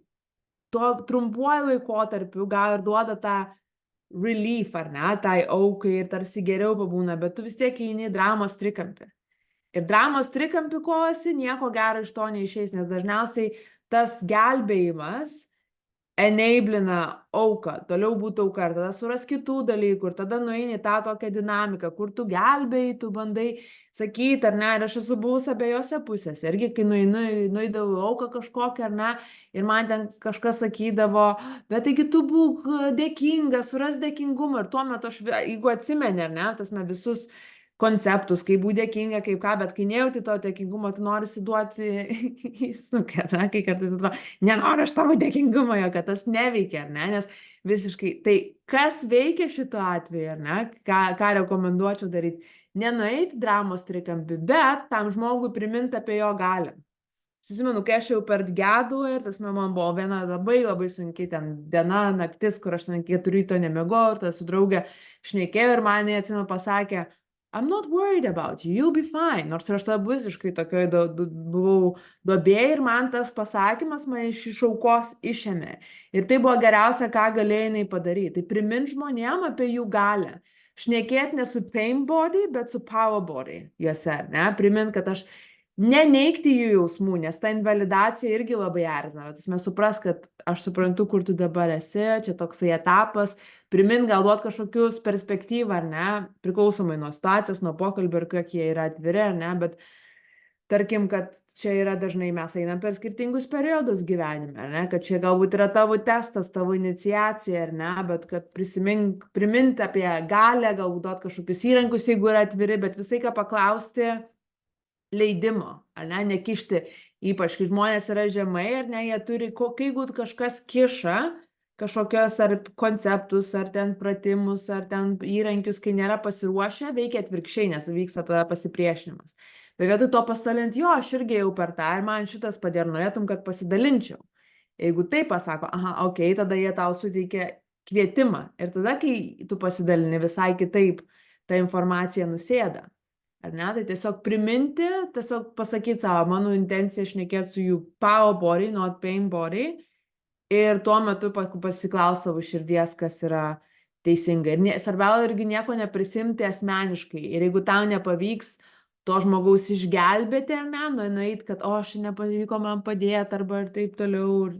tuo trumpuoju laikotarpiu gal ir duoda tą relief, ar ne, tai aukai ir tarsi geriau pabūna, bet tu vis tiek eini į dramos trikampį. Ir dramos trikampį kovasi, nieko gero iš to neišeis, nes dažniausiai tas gelbėjimas enablina auką, toliau būtų auka, ir tada suras kitų dalykų, ir tada nueini tą tokią dinamiką, kur tu gelbėjai, tu bandai sakyti, ar ne, ir aš esu buvus abiejose pusėse, irgi kai nueidavau auką kažkokią, ar ne, ir man ten kažkas sakydavo, bet taigi tu būk dėkinga, suras dėkingumą, ir tuo metu aš, jeigu atsimeni, ar ne, tas visus konceptus, kaip būti dėkinga, kaip ką, bet kai nejauti to dėkingumo, tu norisi duoti į snukį, ar ne, kai kartais atrodo, nenoriu aš tavo dėkingumo, kad tas neveikia, ar ne, nes visiškai, tai kas veikia šituo atveju, ar ne, ką rekomenduočiau daryti, nenueiti dramos trikampį, bet tam žmogui priminti apie jo galią. Susimenu, kai aš jau per gedulą ir tas man buvo viena labai sunkiai ten diena, naktis, kur aš 4 ryto nemegojau, ir tas su draugė šnekėjo ir man atsimenu pasakė, I'm not worried about you, you'll be fine. Nors aš tada visiškai tokioj buvau duobėj ir man tas pasakymas mane iš aukos išėmė. Ir tai buvo geriausia, ką galėjo jinai padaryti. Tai primint žmonėm apie jų galią. Šnekėt ne su pain body, bet su power body juose, ne? Primint, kad aš neneigti jų jausmų, nes ta invalidacija irgi labai erzina. Bet mes supras, kad aš suprantu, kur tu dabar esi, čia toksai etapas, primint galvot kažkokius perspektyvą, ar ne, priklausomai nuo situacijos, nuo pokalbio ir kiek jie yra atviri, ar ne, bet tarkim, kad čia yra dažnai mes einam per skirtingus periodus gyvenime, ar ne, kad čia galbūt yra tavo testas, tavo iniciacija, ar ne, bet kad primint apie galią, galbūt duot kažkokius įrankius, jeigu yra atviri, bet visai ką paklausti leidimo, ar ne, nekišti, ypač kai žmonės yra žemai, ar ne, jie turi, jeigu kažkas kiša, kažkokios ar konceptus, ar ten pratimus, ar ten įrankius, kai nėra pasiruošę, veikia atvirkščiai, nes vyksta tada pasipriešinimas. Bet vietoj to pasidalint, jo, aš irgi jau per tą ir man šitas padėjo, norėtum, kad pasidalinčiau. Jeigu tai pasako, aha, okei, tada jie tau suteikia kvietimą ir tada, kai tu pasidalini visai kitaip, ta informacija nusėda. Ar ne, tai tiesiog priminti, tiesiog pasakyti savo, mano intencija šnekėti su jų power body, not pain body, ir tuo metu pasiklaus savo širdies, kas yra teisinga. Ir svarbiausia irgi nieko neprisimti asmeniškai. Ir jeigu tau nepavyks to žmogaus išgelbėti, ar ne, nueit, kad aš nepavyko man padėti, arba ir taip toliau,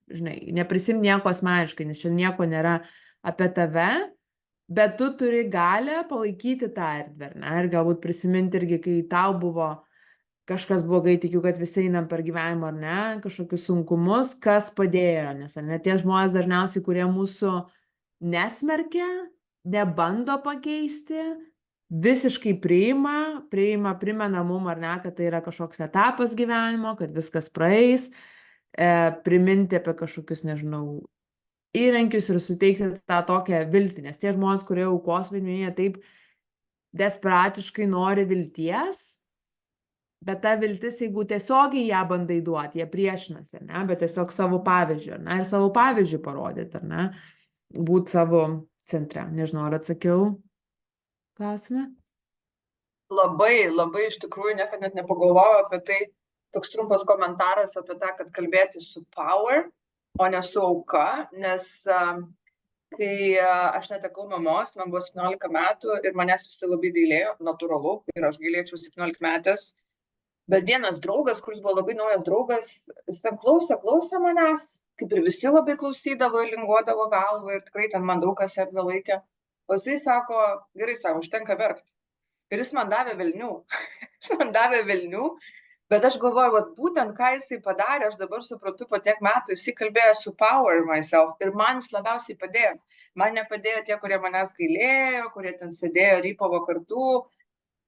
žinai, neprisimti nieko asmeniškai, nes čia nieko nėra apie tave, bet tu turi galę palaikyti tą erdvę, ne, ir galbūt prisiminti irgi, kai tau buvo kažkas blogai, tikiu, kad visi einam per gyvenimą, ar ne, kažkokius sunkumus, kas padėjo, nes ne tie žmonės dažniausiai, kurie mūsų nesmerkia, nebando pakeisti, visiškai primena mum, ar ne, kad tai yra kažkoks etapas gyvenimo, kad viskas praeis, priminti apie kažkokius, nežinau, įrankius ir suteikti tą tokią viltį, nes tie žmonės, kurie aukos vaidmenyje taip desperatiškai nori vilties, bet ta viltis, jeigu tiesiogiai ją bandai duoti, jie priešinasi, ar ne, bet tiesiog savo pavyzdžių, ar ne, ir savo pavyzdžių parodyti, ar ne, būt savo centre. Nežinau, ar atsakiau klausimą? Labai iš tikrųjų niekada net nepagalvojau apie tai, toks trumpas komentaras apie tą, kad kalbėti su power, o ne su auka, nes kai aš netekau mamos, man buvo 17 metų ir manęs visi labai gailėjo, natūralu, ir aš gailėčiau 17 metės, bet vienas draugas, kuris buvo labai naujas draugas, jis ten klausė manęs, kaip ir visi labai klausydavo ir linguodavo galvą ir tikrai ten man daug kas erdvę laikė, o jisai sako, gerai, sako, užtenka verkti. Ir jis man davė velnių, bet aš galvoju, vat būtent ką jisai padarė, aš dabar suprantu po tiek metų, jisai kalbėjo su power myself ir man jis labiausiai padėjo. Man nepadėjo tie, kurie manęs gailėjo, kurie ten sėdėjo rypavo kartu,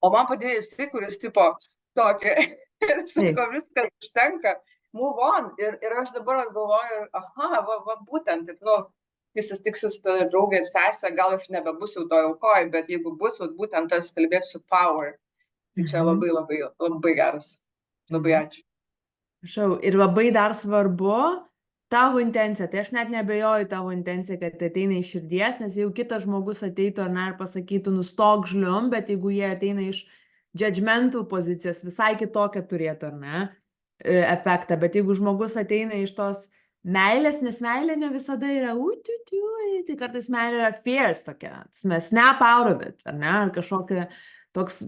o man padėjo jisai, kuris tipo tokį ir sako, viskas užtenka, move on. Ir aš dabar galvoju, aha, va būtent, kai susitiksiu su draugė ir sesė, gal jis nebebus jau to aukoj, bet jeigu bus, vat būtent tas kalbėti su power, tai čia labai geras. Labai ačiū. Ir labai dar svarbu tavo intencija. Tai aš net nebejoju tavo intencija, kad ateina iš širdies, nes jeigu kitas žmogus ateitų ar ne ir pasakytų nustok žlium, bet jeigu jie ateina iš judgmental pozicijos, visai kitokią turėtų, ar ne, efektą. Bet jeigu žmogus ateina iš tos meilės, nes meilė ne visada yra tai kartais meilė yra fierce tokia, snap out of it, ar ne, ar kažkokia toks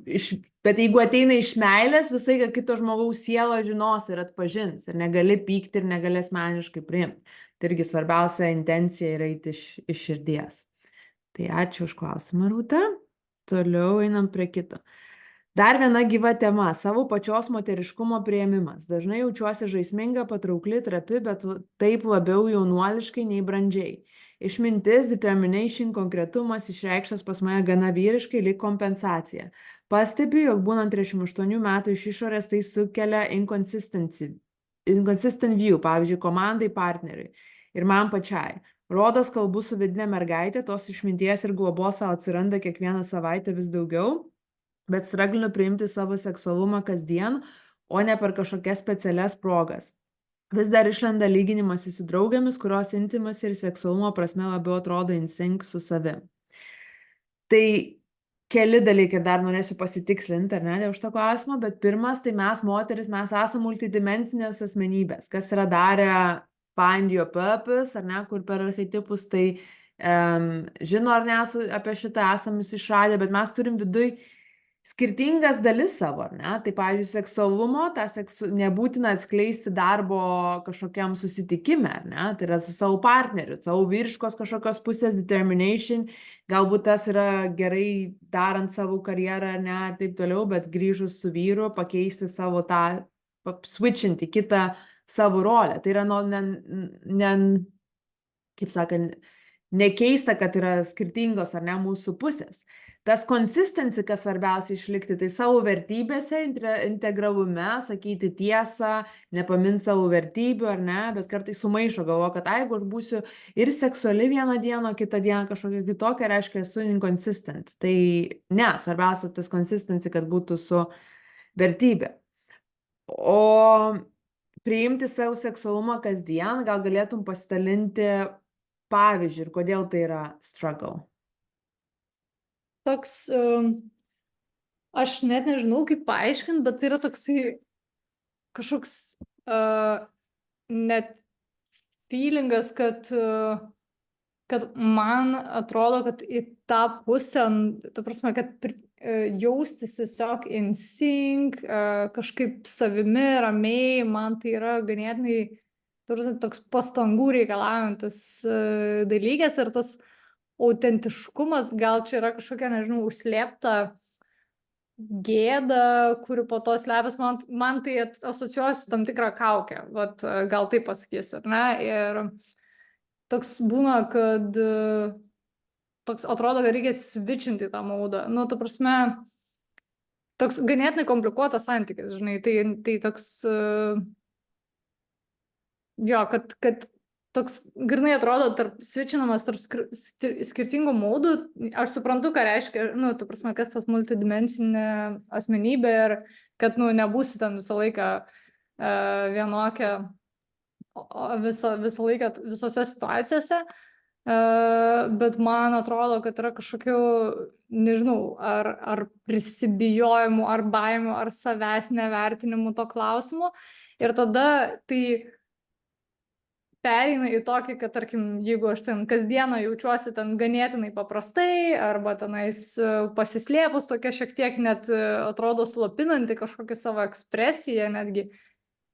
bet jeigu ateina iš meilės, visai kito žmogaus sielo žinos ir atpažins ir negali pykti ir negali asmeniškai priimti. Tai irgi svarbiausia intencija yra eiti iš širdies. Tai ačiū už klausimą, Rūta. Toliau einam prie kito. Dar viena gyva tema – savo pačios moteriškumo priėmimas. Dažnai jaučiuosi žaisminga, patraukli, trapi, bet taip labiau jaunuoliškai nei brandžiai. Išmintis, determination, konkretumas išreikštas pas mane gana vyriškai lyg kompensacija. Pastebiu, jog būnant 38 metų iš išorės tai sukelia inconsistent view, pavyzdžiui, komandai, partneriui ir man pačiai. Rodos kalbu su vidinė mergaitė, tos išminties ir globos savo atsiranda kiekvieną savaitę vis daugiau, bet straglinu priimti savo seksualumą kasdien, o ne per kažkokias specialias progas. Vis dar išlenda lyginimas su draugėmis, kurios intimas ir seksualumo prasme labiau atrodo in sync su savim. Tai keli dalykai ir dar norėsiu pasitikslinti, ar ne, dėl šito klausimo, bet pirmas, tai mes moteris, mes esame multidimensinės asmenybės, kas yra darę Find Your Purpose, ar ne, kur per archetipus, tai žino ar ne, apie šitą esame išradę, bet mes turim viduj skirtingas dalis savo, ar ne? Tai, pavyzdžiui, seksualumo, nebūtina atskleisti darbo kažkokiam susitikime, ar ne? Tai yra su savo partneriu, savo vyriškos kažkokios pusės determination, galbūt tas yra gerai darant savo karjerą, ar ne, ir taip toliau, bet grįžus su vyru, pakeisti savo tą, switchinti kitą savo rolę. Tai yra, kaip sakant, nekeista, kad yra skirtingos, ar ne, mūsų pusės. Tas consistency, kas svarbiausia išlikti, tai savo vertybėse, integralume, sakyti tiesą, nepaminti savo vertybių, ar ne, bet kartais sumaišo, galvo, kad jeigu aš būsiu ir seksuali vieną dieną, kitą dieną kažkokia kitokia, reiškia, esu inconsistent. Tai ne, svarbiausia tas consistency, kad būtų su vertybė. O priimti savo seksualumą kasdien, gal galėtum pasidalinti pavyzdžiui ir kodėl tai yra struggle? Toks, aš net nežinau, kaip paaiškinti, bet tai yra toksai kažkoks net feelingas, kad man atrodo, kad į tą pusę, ta prasme, kad jaustis tiesiog in sync, kažkaip savimi, ramiai, man tai yra ganėtinai toks pastangų reikalaujantis dalykas ir tas autentiškumas, gal čia yra kažkokia, nežinau, užslėpta gėda, kuri po to slepiasi, man tai asocijuosi tam tikrą kaukę, vat, gal taip pasakysiu, ar ne? Ir toks būna, kad toks atrodo, kad reikia switchinti tą maudą. Nu, ta prasme, toks ganėtinai komplikuotas santykis, žinai, tai toks, jo, kad toks grinai atrodo switchinamas tarp skirtingų maudų. Aš suprantu, ką reiškia, nu, ta prasme, kas tas multidimensinė asmenybė ir kad, nu, nebūsi ten visą laiką vienokia visą laiką visose situacijose. Bet man atrodo, kad yra kažkokių, nežinau, ar prisibijojimų, ar baimių, ar savęs nevertinimų to klausimu. Ir tada tai pereina į tokį, kad, tarkim, jeigu aš ten kasdieną jaučiuosi ten ganėtinai paprastai, arba tenais pasislėpus tokia šiek tiek net atrodo slopinanti kažkokią savo ekspresiją netgi,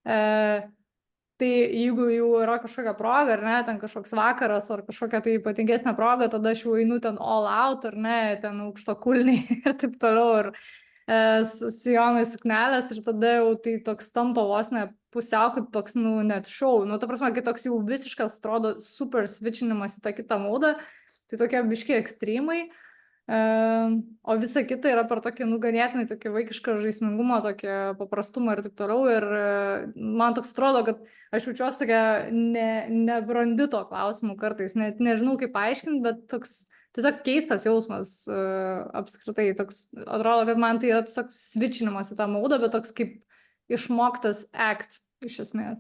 tai jeigu jau yra kažkokia proga, ar ne, ten kažkoks vakaras, ar kažkokia tai ypatingesnė proga, tada aš jau einu ten all out, ar ne, ten aukštakulniai ir taip toliau, ir sijonai suknelės, ir tada jau tai toks tampa vos ne pusiau kaip toks, nu, net šou. Nu, ta prasme, kai toks jau visiškas atrodo super switchinimas į tą kitą maudą, tai tokie biški ekstremai. O visa kita yra per tokį, nu, ganėtinai tokį vaikišką žaismingumą, tokį paprastumą ir taip toliau. Ir man toks atrodo, kad aš jaučiuosi tokia nebrandi to klausimų kartais. Net nežinau, kaip paaiškinti, bet toks tiesiog keistas jausmas apskritai. Toks atrodo, kad man tai yra tiesiog switchinimas į tą maudą, bet toks kaip išmoktas act iš esmės.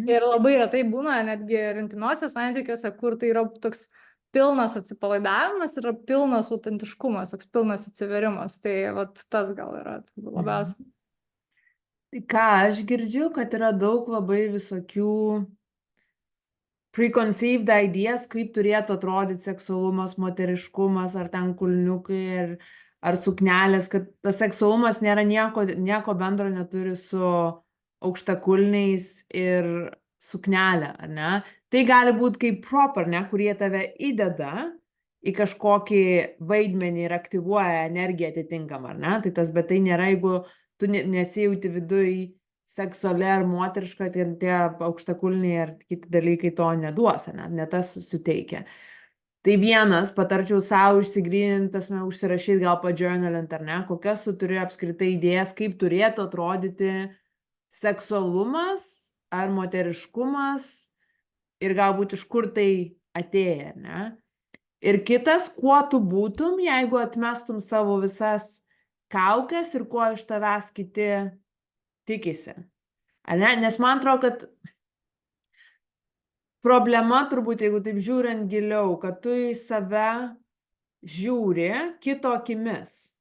Ir labai retai būna netgi ir intymiuose santykiuose, kur tai yra toks pilnas atsipalaidavimas, yra pilnas autentiškumas, toks pilnas atsiverimas. Tai vat tas gal yra labiausiai. Tai ką aš girdžiu, kad yra daug labai visokių preconceived ideas, kaip turėtų atrodyti seksualumas, moteriškumas, ar ten kulniukai, ar suknelės, kad tas seksualumas nėra nieko bendro neturi su aukštakulniais ir suknelė, ar ne? Tai gali būti kaip prop, ar ne, kurie tave įdeda į kažkokį vaidmenį ir aktyvuoja energiją atitinkamą, ar ne? Tai tas, bet tai nėra, jeigu tu nesijauti viduj seksuali ar moteriška, tie aukštakulniai ar kiti dalykai to neduos, ne tas suteikia. Tai vienas, patarčiau savo išsigryninti, užsirašyti, gal pajournalint, ar ne, kokias tu turi apskritai idėjas, kaip turėtų atrodyti seksualumas ar moteriškumas ir galbūt iš kur tai atėję, ne? Ir kitas, kuo tu būtum, jeigu atmestum savo visas kaukes ir kuo iš tavęs kiti tikisi. Ar ne? Nes man atrodo, kad problema turbūt, jeigu taip žiūrint giliau, kad tu į save žiūri kito akimis,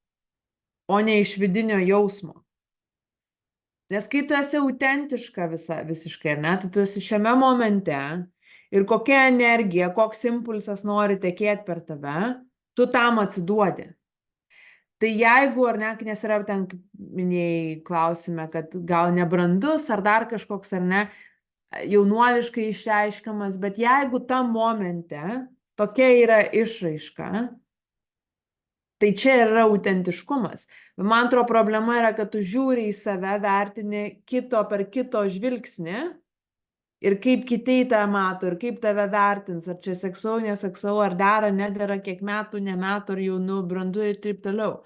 o ne iš vidinio jausmo. Nes kai tu esi autentiška visiškai, ar ne, tai tu esi šiame momente ir kokia energija, koks impulsas nori tekėti per tave, tu tam atsiduodi. Tai jeigu, ar ne, nes yra ten, minėjai klausime, kad gal nebrandus ar dar kažkoks, ar ne, jaunuoliškai išreiškiamas, bet jeigu tam momente tokia yra išraiška, tai čia yra autentiškumas. Man atrodo, problema yra, kad tu žiūri į save, vertini per kito žvilgsnį ir kaip kiti tą mato, ir kaip tave vertins, ar čia seksualu, neseksualu, ar dera, nedera, kiek metų, ne metų, ar jaunu, brandu ir taip toliau.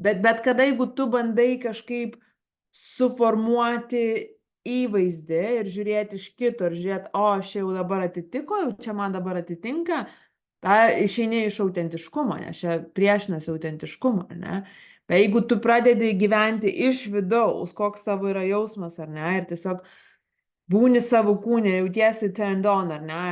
Bet kada jeigu tu bandai kažkaip suformuoti įvaizdį ir žiūrėti iš kito, ir žiūrėti, o, aš jau dabar atitiko, jau čia man dabar atitinka, ta išeini iš autentiškumo, nes čia priešinasi autentiškumo, ne? Bet jeigu tu pradedi gyventi iš vidaus, koks tavo yra jausmas, ar ne, ir tiesiog būni savo kūne, jautiesi turned on, ar ne,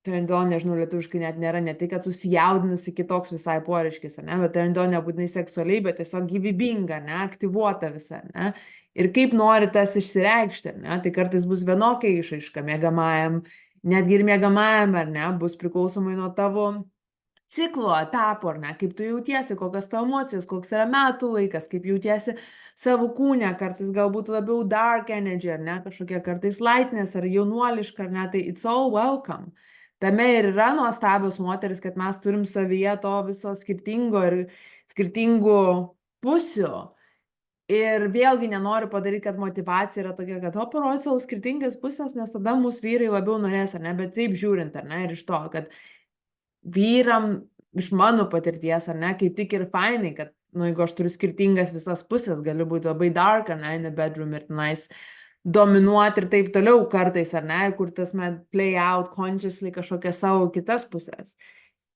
turned on, nežinau, lietuviškai net nėra, ne tai, kad susijaudinusi kitoks visai poreiškis, ne, bet turned on nebūtinai seksualiai, bet tiesiog gyvybinga, ne, aktyvuota visa, ne, ir kaip nori tas išsireikšti, ne, tai kartais bus vienokia išraiška miegamajam, netgi ir miegamajam, ar ne, bus priklausomai nuo tavo ciklo, etapo, ar ne, kaip tu jautiesi, kokios tavo emocijos, koks yra metų laikas, kaip jautiesi savo kūne, kartais galbūt labiau dark energy, ar ne, kažkokie kartais lightness, ar jaunuoliška, ar ne, tai it's all welcome. Tame ir yra nuostabios moteris, kad mes turim savyje to viso skirtingo ir skirtingų pusių. Ir vėlgi nenoriu padaryti, kad motivacija yra tokia, kad parodyt savo skirtingas pusės, nes tada mūsų vyrai labiau norės, ar ne, bet taip žiūrint, ar ne, ir iš to, kad vyram iš mano patirties, ar ne, kaip tik ir fainai, kad, nu, jeigu aš turiu skirtingas visas pusės, galiu būti labai dark, ar ne, in the bedroom ir tenais dominuoti ir taip toliau kartais, ar ne, kur tas play out consciously kažkokias savo kitas pusės.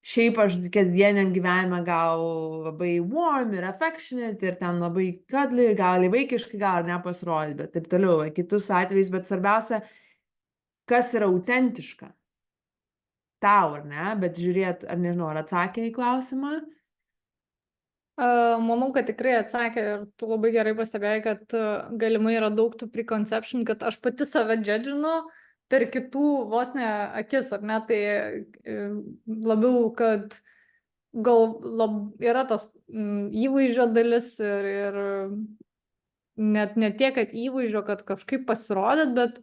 Šiaip aš kasdieniam gyvenime gal labai warm ir affectionate ir ten labai cuddly, gal vaikiškai, gal nepasirodyti, bet taip toliau, kitus atvejus, bet svarbiausia, kas yra autentiška tau, ar ne, bet žiūrėt, ar nežinau, ar atsakė į klausimą? Manau, kad tikrai atsakė ir tu labai gerai pastebėjai, kad galimai yra daug tų preconception, kad aš pati save džedžinu per kitų vos ne akis, ar ne, tai labiau, kad gal yra tas įvaizdžio dalis ir net ne tiek, kad įvaizdžio, kad kažkaip pasirodyt, bet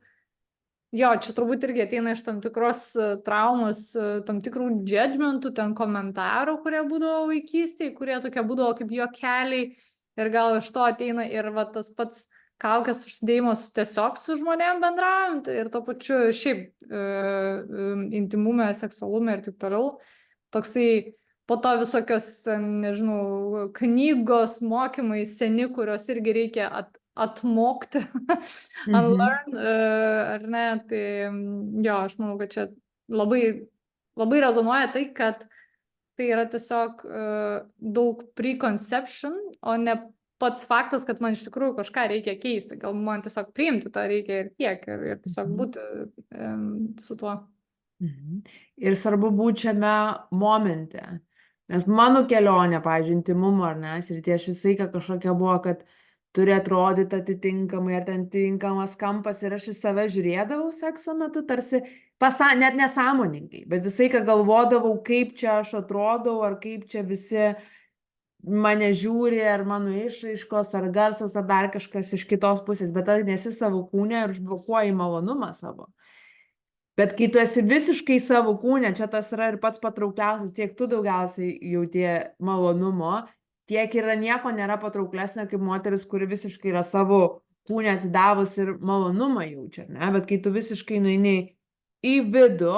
jo, čia turbūt irgi ateina iš tam tikros traumos, tam tikrų judgmentų, ten komentarų, kurie būdavo vaikystėje, kurie tokie būdavo kaip juokeliai ir gal iš to ateina ir va tas pats kaukės užsidėjimas tiesiog su žmonėm bendraujant ir to pačiu šiaip intimume, seksualume ir taip toliau. Toksai po to visokios, nežinau, knygos, mokymai seni, kurios irgi reikia atmokti, unlearn, ar ne, tai jo, aš manau, kad čia labai, labai rezonuoja tai, kad tai yra tiesiog daug preconception, o ne pats faktas, kad man iš tikrųjų kažką reikia keisti, gal man tiesiog priimti tą reikia ir tiek, ir tiesiog būti su tuo. Ir svarbu būti šiame momente, nes mano kelionė, pavyzdžiui, intimumo, ar ne, ir tie visai kažkokia buvo, kad turi atrodyti atitinkamai, ar ten tinkamas kampas, ir aš į save žiūrėdavau sekso metu, tarsi net nesąmoningai, bet visai, ką galvodavau, kaip čia aš atrodau, ar kaip čia visi mane žiūri, ar mano išraiškos, ar garsas, ar dar kažkas iš kitos pusės, bet tai nesi savo kūne ir užblokuoji malonumą savo. Bet kai tu esi visiškai savo kūne, čia tas yra ir pats patraukliausias, tiek tu daugiausiai jauti malonumo, tiek yra nieko nėra patrauklesnio kaip moteris, kuri visiškai yra savo kūne atsidavus ir malonumą jaučia, ne? Bet kai tu visiškai nueini į vidų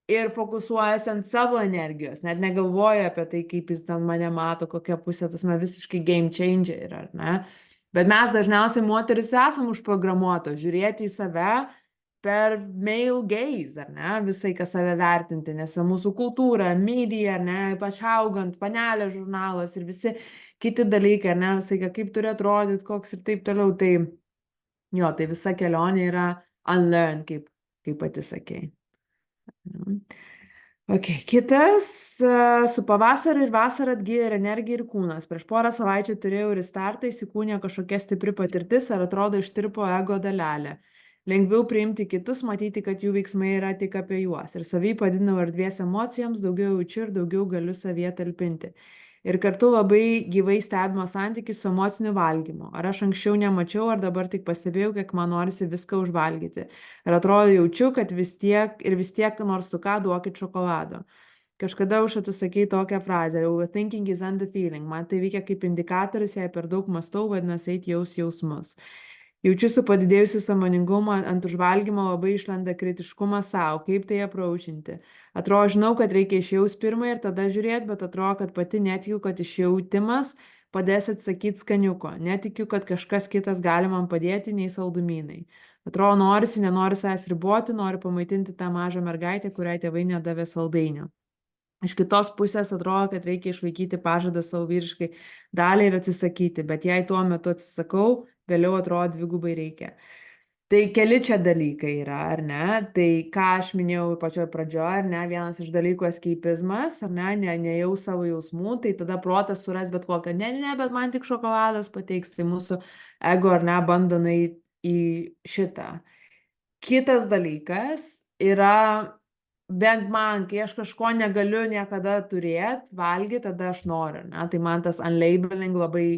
ir fokusuojasi ant savo energijos, net negalvoja apie tai, kaip jis ten mane mato, kokia pusė, tas man visiškai game changer yra, ne? Bet mes dažniausiai moteris esam užprogramuotos žiūrėti į save per male gaze, ar ne, visai, kas save vertinti, nes mūsų kultūra, media, ar ne, ypač augant, panelė žurnalas ir visi kiti dalykai, ar ne, visai, kaip turi atrodyti, koks ir taip toliau, tai jo, tai visa kelionė yra unlearn, kaip pati sakei. Okay. Kitas, su pavasariu ir vasarą atgyja ir energija ir kūnas. Prieš porą savaičių turėjau restartą, įsikūnė kažkokia stipri patirtis, ar atrodo ištirpo ego dalelė. Lengviau priimti kitus, matyti, kad jų veiksmai yra tik apie juos. Ir savy padidinau erdvės emocijoms, daugiau jaučiu ir daugiau galiu savyje talpinti. Ir kartu labai gyvai stebimo santykis su emociniu valgymu. Ar aš anksčiau nemačiau, ar dabar tik pastebėjau, kiek man norisi viską užvalgyti. Ir atrodo jaučiu, kad vis tiek nors su ką duokit šokolado. Kažkada tu sakei tokią frazę, overthinking is underfeeling. Man tai veikia kaip indikatorius, jei per daug mastau, vadinasi, eit jausmus. Jaučiu su padidėjusiu sąmoningumu ant užvalgymo labai išlenda kritiškumas savo, kaip tai apraušinti. Atrodo, žinau, kad reikia išjaust pirmą ir tada žiūrėti, bet atrodo, kad pati netikiu, kad išjautimas padės atsakyti skaniuko. Netikiu, kad kažkas kitas gali man padėti, nei saldumynai. Atrodo, nenori savęs riboti, nori pamaitinti tą mažą mergaitę, kuriai tėvai nedavė saldainio. Iš kitos pusės atrodo, kad reikia išvaikyti pažadą savo vyriškai daliai ir atsisakyti, bet jei tuo metu atsisakau, vėliau atrodo dvigubai reikia. Tai keli čia dalykai yra, ar ne? Tai ką aš minėjau pačioje pradžioje, ar ne? Vienas iš dalykų eskeipizmas, ar ne? Nejau savo jausmų, tai tada protas suras bet kokią, ne, bet man tik šokoladas pateiks, tai mūsų ego, ar ne, bando nueiti į šitą. Kitas dalykas yra, bent man, kai aš kažko negaliu niekada turėti, valgyti, tada aš noriu, ne? Tai man tas unlabeling labai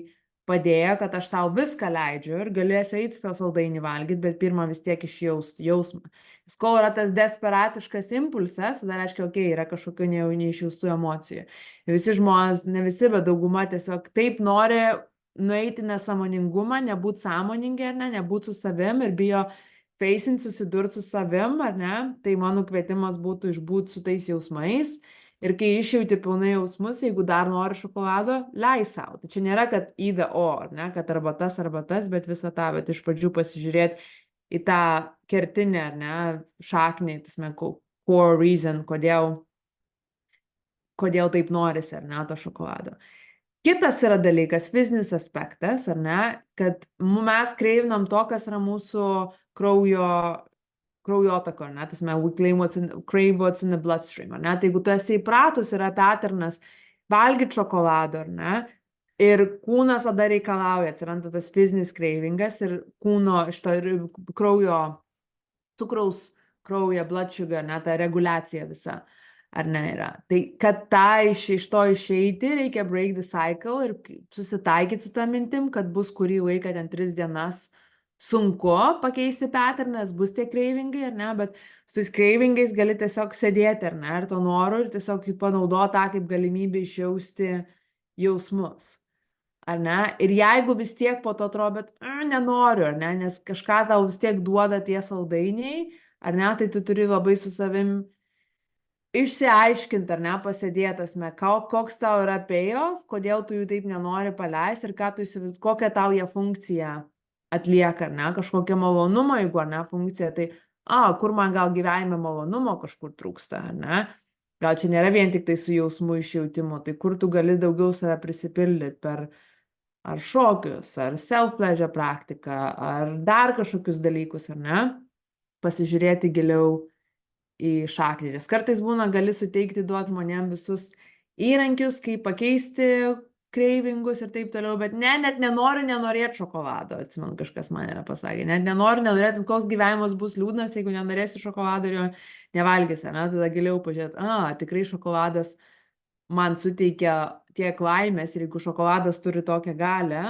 padėjo, kad aš savo viską leidžiu ir galėsiu eiti saldainį valgyti, bet pirmą vis tiek išjausti jausmą. Nes kol yra tas desperatiškas impulsas, tada reiškia, yra kažkokių neišjaustų emocijų. Visi žmonės, ne visi, bet dauguma tiesiog taip nori nueiti nesąmoningumą, nebūti sąmoningi, ar ne, nebūti su savim ir bijo facing, susidurti su savim, ar ne, tai mano kvietimas būtų išbūti su tais jausmais. Ir kai išjauti pilnai jausmus, jeigu dar nori šokolado, leis savo. Tai čia nėra, kad either or, ne, kad arba tas, bet visą tą, bet iš pradžių pasižiūrėti į tą kertinę, ar ne, šaknį, tasme, core reason, kodėl taip norisi, ar ne, to šokolado. Kitas yra dalykas, fizinis aspektas, ar ne, kad mes kreivinam to, kas yra mūsų kraujotako, ar ne, tasme, we crave what's in the bloodstream, ar ne, tai jeigu tu esi įpratus, yra paternas valgyti šokolado, ar ne, ir kūnas tada reikalauja, atsiranda tas fizinis cravingas ir kūno kraujo, cukraus kraujo, blood sugar, ne, ta reguliacija visa, ar ne yra. Tai kad iš to išeiti, reikia break the cycle ir susitaikyti su tą mintim, kad bus kurį laiką, 3 dienas, sunku pakeisti patternas, bus tie cravingai, ar ne, bet su tais cravingais gali tiesiog sėdėti, ar ne, ir to noru, ir tiesiog panaudoti tą kaip galimybę išjausti jausmus, ar ne, ir jeigu vis tiek po to atrodo, bet nenoriu, ar ne, nes kažką tau vis tiek duoda tie saldainiai, ar ne, tai tu turi labai su savim išsiaiškinti, ar ne, pasėdėtas, koks tau yra payoff, kodėl tu jų taip nenori paleisti ir kokią tau jie funkciją atlieka, ar ne, kažkokią malonumą, jeigu, ar ne, funkciją, tai, kur man gal gyvenime malonumo kažkur trūksta, ar ne, gal čia nėra vien tik tai su jausmų išjautimu, tai kur tu gali daugiau save prisipildyti per ar šokius, ar self-pleasure praktiką, ar dar kažkokius dalykus, ar ne, pasižiūrėti giliau į šaknį. Nes kartais būna, gali suteikti, duoti žmonėm visus įrankius, kaip pakeisti cravingus ir taip toliau, bet net nenorėti šokolado, atsimenu, kažkas man yra pasakė, net nenorėti, koks gyvenimas bus liūdnas, jeigu nenorėsi šokolado ir jo nevalgysi, ne, tada giliau pažiūrėti, tikrai šokoladas man suteikia tiek laimės ir jeigu šokoladas turi tokią galią,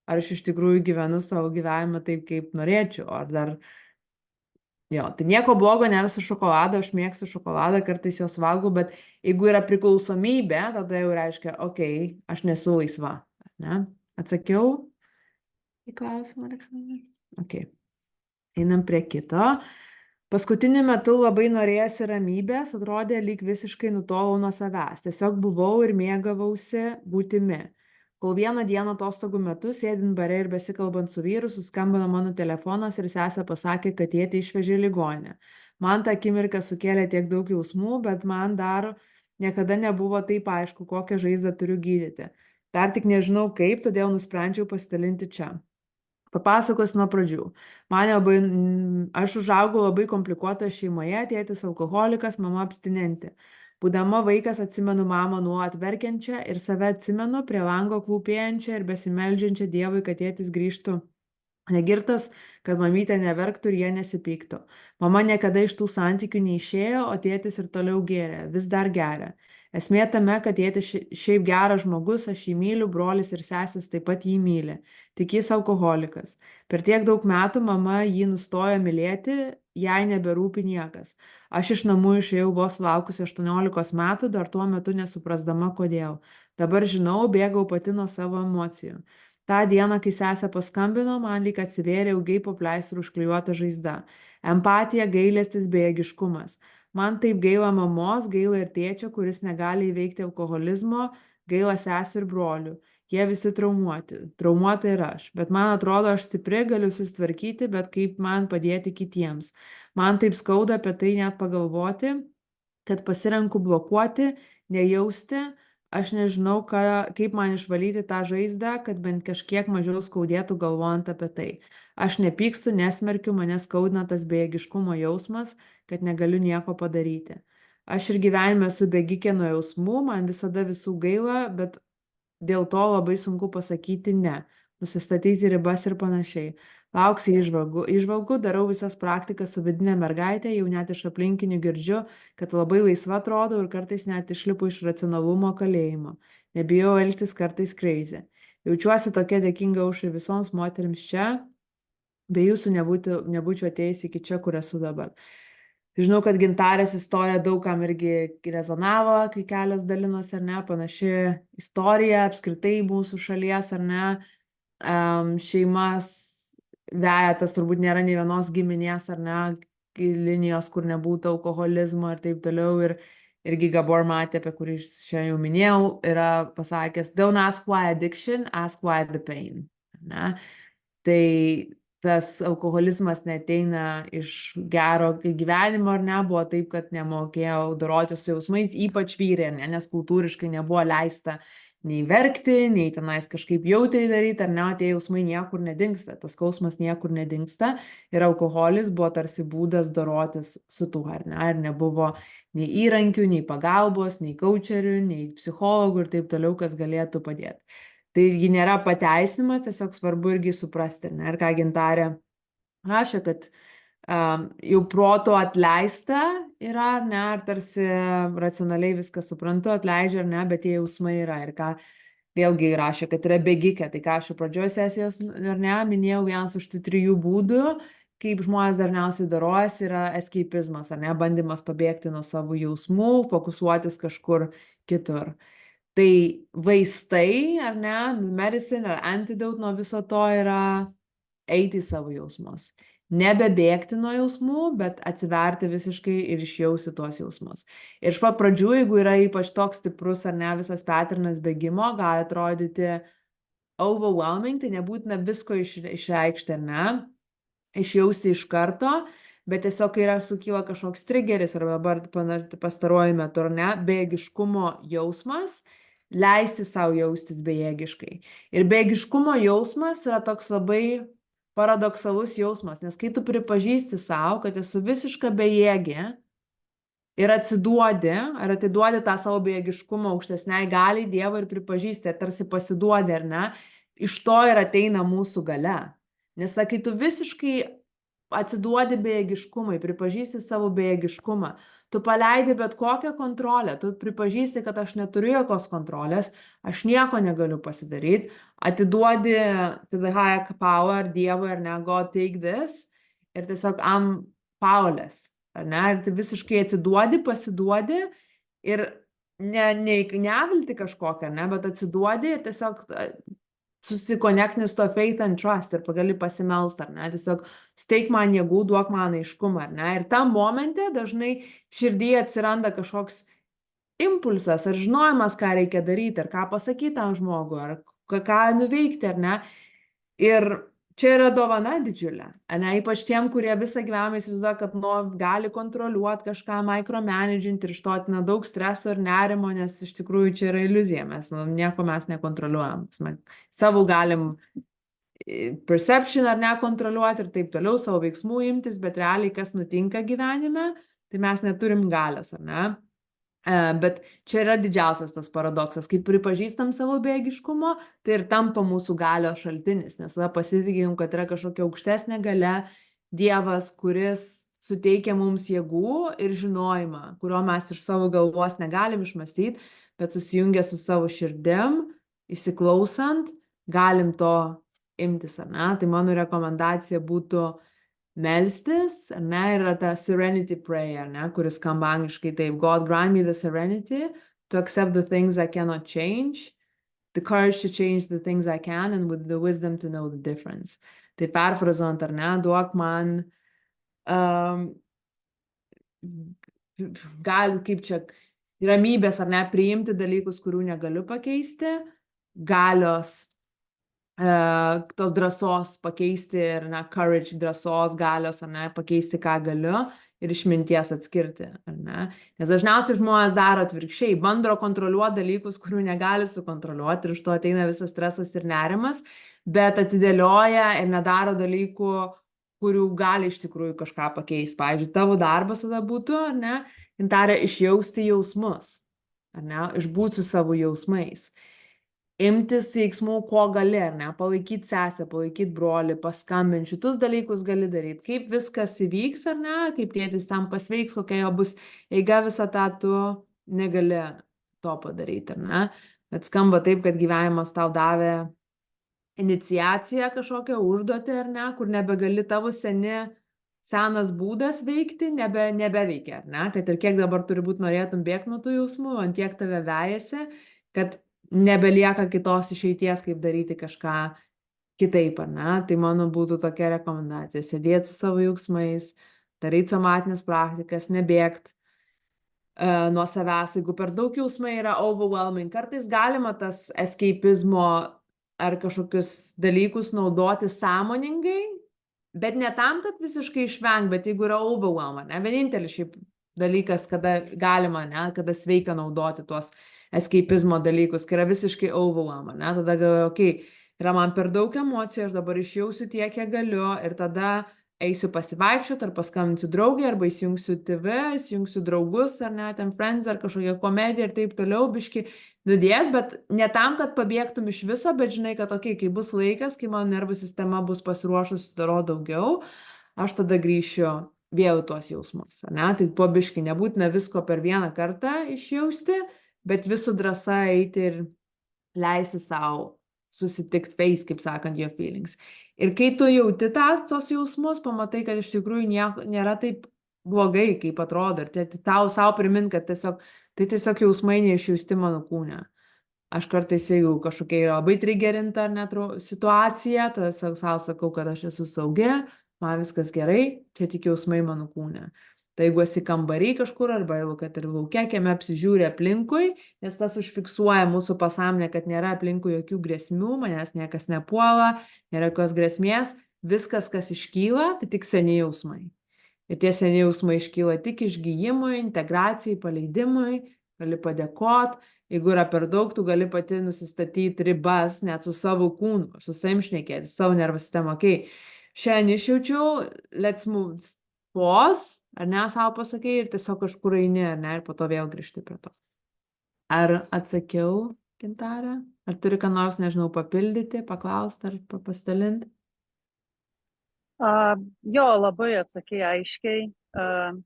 ar aš iš tikrųjų gyvenu savo gyvenimą taip, kaip norėčiau, ar dar tai nieko blogo nėra su šokoladu, aš mėgstu šokoladą, kartais jos valgau, bet jeigu yra priklausomybė, tada jau reiškia, aš nesu laisva, ne? Atsakiau į klausimą, Aleksandrai? Einam prie kito. Paskutiniu metu labai norėjosi ramybės, atrodė, lyg visiškai nutolau nuo savęs. Tiesiog buvau ir mėgavausi būtimi. Kol vieną dieną atostogų metu, sėdint bare ir besikalbant su vyru, suskambino mano telefonas ir sesė pasakė, kad tėtį išvežė į ligoninę. Man tą akimirką sukėlė tiek daug jausmų, bet man dar niekada nebuvo taip aišku, kokią žaizdą turiu gydyti. Dar tik nežinau kaip, todėl nusprendžiau pasidalinti čia. Papasakosiu nuo pradžių. Aš užaugau labai komplikuotoje šeimoje, tėtis alkoholikas, mama abstinentė. Būdama vaikas atsimenu mamą nuolat verkiančią ir save atsimenu prie lango klūpėjančią ir besimeldžiančią Dievui, kad tėtis grįžtų negirtas, kad mamytė neverktų ir jie nesipyktų. Mama niekada iš tų santykių neišėjo, o tėtis ir toliau gėrė, vis dar geria. Esmė tame, kad tėtis šiaip geras žmogus, aš jį myliu, brolis ir sesis taip pat jį myli. Tik jis alkoholikas. Per tiek daug metų mama jį nustojo mylėti, jai neberūpi niekas. Aš iš namų išėjau vos laukusi 18 metų, dar tuo metu nesuprasdama kodėl. Dabar žinau, bėgau pati nuo savo emocijų. Ta diena, kai sesė paskambino, man lyg atsivėrė ilgai po pleistrų užklijuota žaizda. Empatija, gailestis, bejėgiškumas. Man taip gaila mamos, gaila ir tėčio, kuris negali įveikti alkoholizmo, gaila sesių ir brolių. Jie visi traumuoti. Traumuota ir aš. Bet man atrodo, aš stipri, galiu susitvarkyti, bet kaip man padėti kitiems. Man taip skauda apie tai net pagalvoti, kad pasirenku blokuoti, nejausti. Aš nežinau, kaip man išvalyti tą žaizdą, kad bent kažkiek mažiau skaudėtų galvojant apie tai. Aš nepykstu, nesmerkiu, mane skaudina tas bejėgiškumo jausmas, kad negaliu nieko padaryti. Aš ir gyvenime esu bėgikė nuo jausmų, man visada visų gaila, bet dėl to labai sunku pasakyti ne, nusistatyti ribas ir panašiai. Lauksiu įžvalgų, darau visas praktikas su vidinė mergaitė, jau net iš aplinkinių girdžiu, kad labai laisva atrodau ir kartais net išlipu iš racionalumo kalėjimo. Nebijau elgtis kartais crazy. Jaučiuosi tokia dėkinga už visoms moterims čia, be jūsų nebūčiau atėjus iki čia, kur esu dabar. Žinau, kad Gintarės istorija daugam irgi rezonavo, kai kelios dalinosi, ar ne, panaši istorija apskritai mūsų šalies, ar ne, šeimas veja, tas turbūt nėra nei vienos giminės, ar ne, linijos, kur nebūtų alkoholizmo ir taip toliau. Ir Gabor matė, apie kurį šiandien jau minėjau, yra pasakęs, don't ask why addiction, ask why the pain. Ne? Tai tas alkoholizmas neteina iš gero gyvenimo, ar ne, buvo taip, kad nemokėjau doroti su jausmais, ypač vyrai, ne, nes kultūriškai nebuvo leista nei verkti, nei tenais kažkaip jautriai daryti, ar ne, tie jausmai niekur nedingsta, tas skausmas niekur nedingsta ir alkoholis buvo tarsi būdas dorotis su tuo, ar ne, ir nebuvo nei įrankių, nei pagalbos, nei coacherių, nei psichologų ir taip toliau, kas galėtų padėti. Tai ji nėra pateisinimas, tiesiog svarbu irgi suprasti, ne, ir ką Gintarė rašė, kad jau proto atleista yra, ar ne, ar tarsi racionaliai viską suprantu, atleidžia, ar ne, bet tie jausmai yra. Ir ką vėlgi rašė, kad yra bėgikė, tai ką aš pradžioje sesijos, ar ne, minėjau, vienas iš tų 3 būdų, kaip žmonės dažniausiai dorojasi, yra eskeipizmas, ar ne, bandymas pabėgti nuo savo jausmų, fokusuotis kažkur kitur. Tai vaistai, ar ne, medicine ar antidote nuo viso to yra eiti į savo jausmus. Nebebėgti nuo jausmų, bet atsiverti visiškai ir išjausti tuos jausmus. Ir iš pat pradžių, jeigu yra ypač toks stiprus, ar ne, visas paternas bėgimo, gali atrodyti overwhelming, tai nebūtina visko išreikšti, ar ne, išjausti iš karto, bet tiesiog yra sukyla kažkoks triggeris, arba dabar pastaruoju metu, ar ne, bejėgiškumo jausmas, leisti savo jaustis bejėgiškai. Ir bejėgiškumo jausmas yra toks labai paradoksalus jausmas, nes kai tu pripažįsti savo, kad esu visiška bejėgė ir atiduodi tą savo bejėgiškumą aukštesniai galiai Dievo ir pripažįsti, tarsi pasiduodi, ar ne, iš to ir ateina mūsų galia. Nes kai tu visiškai atsiduodi bejėgiškumui, pripažįsti savo bejėgiškumą, tu paleidi bet kokią kontrolę, tu pripažįsti, kad aš neturiu jokios kontrolės, aš nieko negaliu pasidaryti, atiduodi to the higher power, Dievui, ar ne, God take this, ir tiesiog I'm powerless, ar ne, ir tu visiškai atsiduodi, pasiduodi ir nevilti kažkokią, ne, bet atsiduodi ir tiesiog susikonektinis to faith and trust ir pagali pasimelst, ar ne, tiesiog steik man jėgų, duok man aiškumą, ar ne, ir tam momente dažnai širdyje atsiranda kažkoks impulsas, ar žinojimas, ką reikia daryti, ar ką pasakyti tam žmogui, ar ką nuveikti, ar ne, ir čia yra dovana didžiulė, ne, ypač tiem, kurie visą gyvenimą įsivaizduoja, kad gali kontroliuoti kažką, micromanaging ir iš to ateina daug streso ir nerimo, nes iš tikrųjų čia yra iliuzija, nieko mes nekontroliuojam. Savo galim perception ar nekontroliuoti ir taip toliau, savo veiksmų imtis, bet realiai kas nutinka gyvenime, tai mes neturim galios, ar ne? Bet čia yra didžiausias tas paradoksas. Kai pripažįstam savo bejėgiškumo, tai ir tampa mūsų galios šaltinis, nes tada pasitikim, kad yra kažkokia aukštesnė galia, Dievas, kuris suteikia mums jėgų ir žinojimą, kurio mes iš savo galvos negalim išmąstyti, bet susijungę su savo širdim, įsiklausant, galim to imtis, ar ne? Tai mano rekomendacija būtų melstis, ar ne, yra ta serenity prayer, ne, kuris skamba angliškai taip: God grant me the serenity to accept the things I cannot change, the courage to change the things I can, and with the wisdom to know the difference. Tai perfrazuojant, ar ne, duok man gal kaip čia ramybės, ar ne, priimti dalykus, kurių negaliu pakeisti, galios, tos drąsos pakeisti ir, na, courage, drąsos, galios, ar ne, pakeisti, ką galiu, ir išminties atskirti, ar ne. Nes dažniausiai žmonės daro atvirkščiai, bando kontroliuoti dalykus, kurių negali sukontroliuoti, ir iš to ateina visas stresas ir nerimas, bet atidėlioja ir nedaro dalykų, kurių gali iš tikrųjų kažką pakeisti. Pavyzdžiui, tavo darbas tada būtų, ar ne, Gintare, išjausti jausmus, ar ne, išbūti su savo jausmais. Imtis veiksmų, ko gali, ar ne, palaikyti sesę, palaikyti brolį, paskambinti, šitus dalykus gali daryti. Kaip viskas įvyks, ar ne, kaip tėtis tam pasveiks, kokia jo bus eiga, visą tą tu negali to padaryti, ar ne. Bet skamba taip, kad gyvenimas tau davė iniciaciją kažkokią, užduotį, ar ne, kur nebegali, tavo senas būdas veikti nebeveikia, ar ne, kad ir kiek dabar turi būti norėtum bėgti nuo tų jausmų, ant tiek tave vejasi, kad nebelieka kitos išeities, kaip daryti kažką kitaip, ar ne. Tai mano būtų tokia rekomendacija: sėdėti su savo jausmais, daryti somatinės praktikas, nebėgti nuo savęs. Jeigu per daug jausmai yra overwhelming, kartais galima tas escapismo ar kažkokius dalykus naudoti sąmoningai, bet ne tam, kad visiškai išvengt, bet jeigu yra overwhelm, ne, vienintelis šiaip dalykas, kada galima, ne, kada sveika naudoti tuos escapizmo dalykus, kai yra visiškai overwhelm, ne, tada galvoju, okei, yra man per daug emocijų, aš dabar išjausiu tiek, kiek galiu, ir tada eisiu pasivaikščioti, ar paskambinsiu draugei, arba įsijungsiu TV, įsijungsiu draugus, ar ne, ten Friends, ar kažkokią komediją, ir taip toliau, biški nudėt, bet ne tam, kad pabėgtum iš viso, bet žinai, kad okei, kai bus laikas, kai mano nervų sistema bus pasiruošusi daroti daugiau, aš tada grįšiu vėl tuos jausmus, ne, tai po biški nebūtina visko per vieną kartą išjausti, bet visų drąsa eiti ir leisti savo susitikti face, kaip sakant, your feelings. Ir kai tu jauti tos jausmus, pamatai, kad iš tikrųjų nėra taip blogai, kaip atrodo, ir tau savo primint, kad tai tiesiog jausmai neišjausti mano kūne. Aš kartais, jeigu kažkokia yra labai trigerinta ar net situacija, tada savo sakau, kad aš esu saugi, man viskas gerai, čia tik jausmai mano kūne. Tai jeigu esi kambarį kažkur, arba jau kad ir lauke, kieme apsižiūri aplinkui, nes tas užfiksuoja mūsų pasąmonę, kad nėra aplinkui jokių grėsmių, manęs niekas nepuola, nėra jokios grėsmės, viskas, kas iškyla, tai tik seni jausmai. Ir tie seni jausmai iškyla tik išgyjimui, integracijai, paleidimui, gali padėkot, jeigu yra per daug, tu gali pati nusistatyti ribas, net su savo kūnu, su savim šnekėti, su savo nervų sistema. Okay, šiandien išjaučiau, let's move, pause, ar ne, savo pasakai, ir tiesiog kažkur eini, ar ne, ir po to vėl grįžti prie to. Ar atsakiau, Gintare? Ar turi ką nors, nežinau, papildyti, paklausti ar pasidalinti? Jo, labai atsakei aiškiai.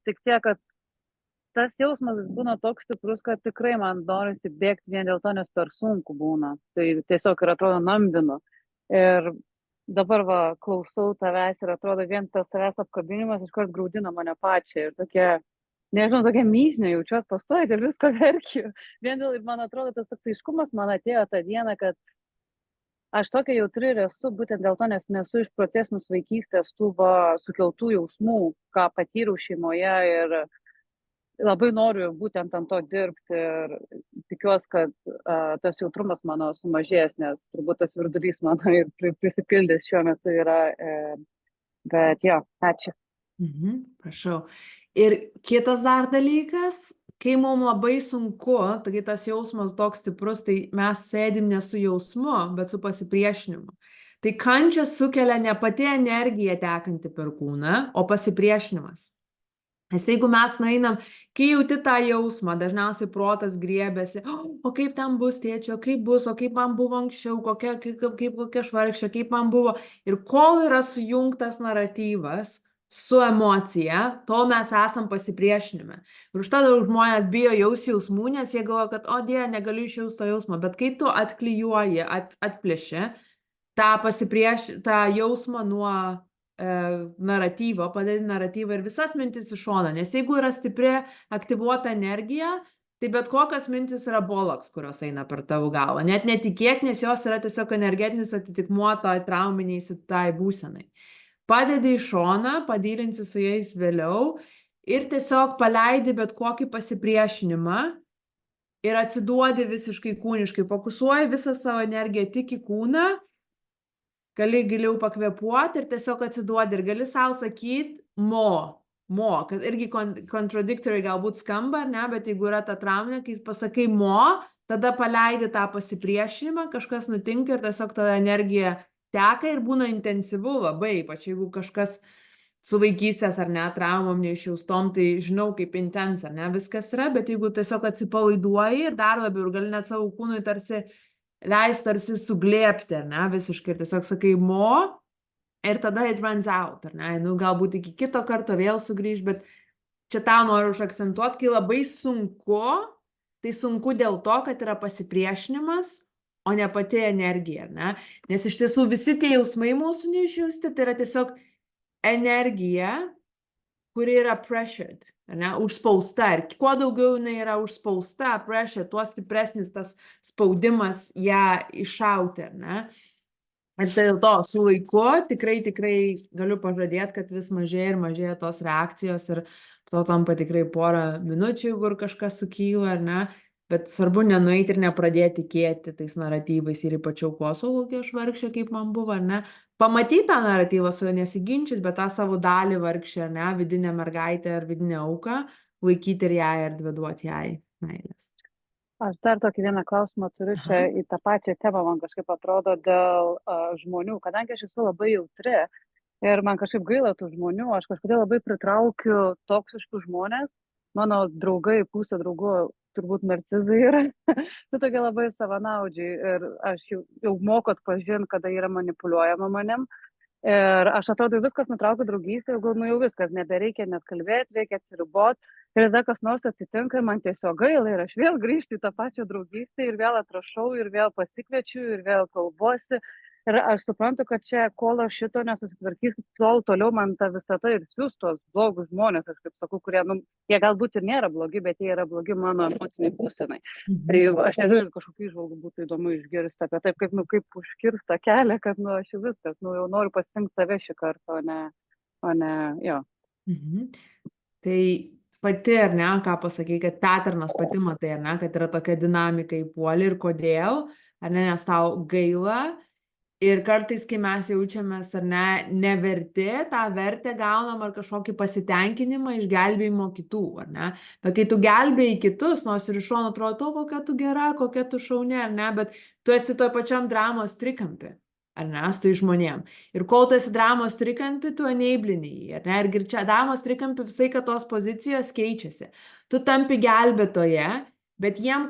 Tik tiek, kad tas jausmas būna toks stiprus, kad tikrai man norisi bėgti vien dėl to, nes per sunku būna. Tai tiesiog ir atrodo nambinu. Ir dabar va, klausau tavęs ir atrodo vien tas savęs apkabinimas iškart graudina mane pačią. Ir tokia, nežinau, tokia myžnė jaučiuos pastoji ir visko verkiu. Vien dėl, man atrodo, tas toks aiškumas man atėjo tą dieną, kad aš tokia jautri ir esu būtent dėl to, nes nesu iš procesinės vaikystės tų sukeltų jausmų, ką patyriau šeimoje, ir labai noriu būtent ant to dirbti, ir tikiuosi, kad tas jautrumas mano sumažės, nes turbūt tas virdulys mano ir prisipildys šiuo metu yra, bet jo, ačiū. Prašau. Ir kitas dar dalykas, kai mums labai sunku, tai tas jausmas toks stiprus, tai mes sėdim ne su jausmu, bet su pasipriešinimu. Tai kančia sukelia ne pati energija tekanti per kūną, o pasipriešinimas. Nes jeigu mes nueinam, kai jauti tą jausmą, dažniausiai protas griebėsi, o kaip ten bus, tėčio, kaip bus, o kaip man buvo anksčiau, kokia švarkščia, kaip man buvo. Ir kol yra sujungtas naratyvas su emocija, tol mes esam pasipriešinime. Ir už tada žmonės bijo jausti jausmų, nes jie galvoja, kad, o Dieve, negaliu išjausti to jausmo. Bet kai tu atklijuoji, atplėši tą jausmą nuo naratyvo, padedi naratyvą ir visas mintis į šoną, nes jeigu yra stipri aktyvuota energija, tai bet kokios mintis yra bolaks, kurios eina per tavo galvą. Net netikėk, nes jos yra tiesiog energetinis atitikmuo tai trauminiai tai būsenai. Padedi į šoną, padylinsi su jais vėliau ir tiesiog paleidi bet kokį pasipriešinimą ir atsiduodi visiškai kūniškai, fokusuoji visą savo energiją tik į kūną, gali giliau pakvėpuoti ir tiesiog atsiduodi ir gali savo sakyti kad irgi contradictory galbūt skamba, ne, bet jeigu yra ta trauminė, kai pasakai tada paleidi tą pasipriešinimą, kažkas nutinka ir tiesiog ta energija teka ir būna intensyvu labai, ypač jeigu kažkas su vaikystės ar ne, traumom neišjaustom, tai žinau kaip intens, ar ne, viskas yra, bet jeigu tiesiog atsipalaiduoji ir dar labiau ir gali net savo kūnui tarsi suglėpti, ar ne, visiškai, ir tiesiog sakai ir tada it runs out, ar ne, galbūt iki kito karto vėl sugrįž, bet čia tau noriu užakcentuoti, kai labai sunku, tai sunku dėl to, kad yra pasipriešinimas, o ne pati energija, ar ne, nes iš tiesų visi tie jausmai mūsų neišjausti, tai yra tiesiog energija, kuri yra pressured, ne, užspausta. Ir kuo daugiau jinai yra užspausta, pressure, tuo stipresnis tas spaudimas ją iššauti, ne. Ir dėl to su laiku tikrai galiu pažadėti, kad vis mažėja ir mažėja tos reakcijos ir to tampa tikrai porą minučių, kur kažkas sukyla, ar ne. Bet svarbu nenueiti ir nepradėti tikėti tais naratyvais ir ypač aukos, kokia aš vargšė, kaip man buvo, ar ne. Pamatyti tą naratyvą su juo nesiginčyti, bet tą savo dalį vargšę, ar ne, vidinę mergaitę ar vidinę auką, laikyti ir ją ir duoti jai meilės. Aš dar tokį vieną klausimą turiu čia į tą pačią temą, man kažkaip atrodo dėl žmonių, kadangi aš esu labai jautri ir man kažkaip gaila tų žmonių, aš kažkodėl labai pritraukiu toksiškus žmonės, mano draugai, pusė draugų turbūt narcizai yra, tai tokie labai savanaudžiai ir aš jau moku atpažinti, kada yra manipuliuojama manim. Ir aš atrodo viskas nutraukiu draugystę, jau viskas, nebereikia net kalbėti, reikia atsiriboti. Ir tada kas nors atsitinka ir man tiesiog gaila ir aš vėl grįžtu į tą pačią draugystę ir vėl atrašau ir vėl pasikviečiu ir vėl kalbuosi. Ir aš suprantu, kad čia, kol aš šito nesusitvarkysiu, toliau man ta visata ir siūs tos blogus žmonės, aš kaip sakau, kurie, jie galbūt ir nėra blogi, bet jie yra blogi mano emociniai būsenai. Ir aš nežinau, kažkokių įžvalgų būtų įdomu išgirsti apie taip, kaip užkirsta kelią, kad aš jau viskas, jau noriu pasirinkti save šį kartą, o ne, jo. Tai pati, ar ne, ką pasakai, kad paternas pati matai, ar ne, kad yra tokia dinamika įpuoli ir kodėl, ar ne, nes tau gaila. Ir kartais, kai mes jaučiamės, ar ne, neverti, tą vertę gaunam ar kažkokį pasitenkinimą iš gelbėjimo kitų, ar ne. Bet kai tu gelbėjai kitus, nors ir iš šono atrodo, kokia tu gera, kokia tu šauni, ar ne, bet tu esi toj pačiam dramos trikampi, ar ne, su tai žmonėm. Ir kol tu esi dramos trikampi, tu enablini jį, ar ne, ir čia dramos trikampi visai, kad tos pozicijos keičiasi. Tu tampi gelbėtoje, bet jiem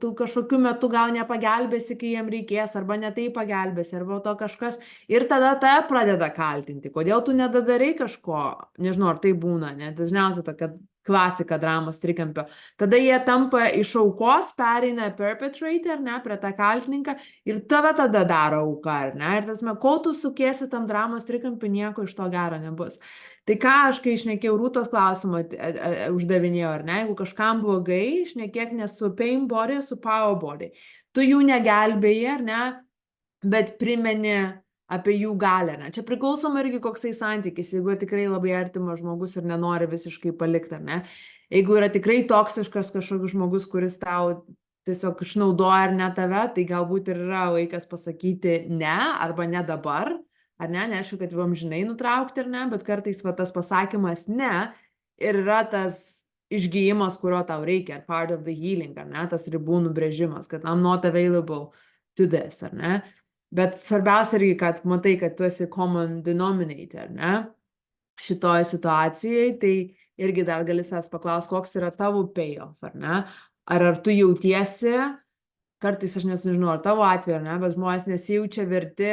tu kažkokiu metu gal nepagelbėsi, kai jiem reikės, arba ne taip pagelbėsi, arba to kažkas, ir tada tave pradeda kaltinti, kodėl tu nedadarai kažko, nežinau, ar tai būna, ne, dažniausiai tokia klasika dramos trikampio, tada jie tampa iš aukos, pereina perpetrator, ar ne, prie tą kaltininką, ir tave tada daro auka, ar ne, ir tas, kol tu sukiesi tam dramos trikampiu, nieko iš to gero nebus. Tai ką aš, kai šnekėjau Rūtos klausimą, uždavinėjau, ar ne, jeigu kažkam blogai, šnekėk ne su pain body, su power body. Tu jų negelbėjai, ar ne, bet primeni apie jų galę, ne. Čia priklausoma irgi koksai santykis, jeigu tikrai labai artimas žmogus ir nenori visiškai palikti, ar ne. Jeigu yra tikrai toksiškas kažkoks žmogus, kuris tau tiesiog išnaudoja ar ne tave, tai galbūt ir yra laikas pasakyti ne, arba ne dabar. Ar ne, neaišku, kad jau amžinai nutraukti ar ne, bet kartais tas pasakymas ne ir yra tas išgijimas, kurio tau reikia, part of the healing, ar ne, tas ribų nubrėžimas, kad I'm not available to this, ar ne. Bet svarbiausia irgi, kad matai, kad tu esi common denominator, ar ne, šitoje situacijoje, tai irgi dar gali savęs paklausti, koks yra tavo payoff, ar ne? Ar tu jautiesi, kartais aš nežinau, ar tavo atveju, ar ne, bet žmonės nesijaučia verti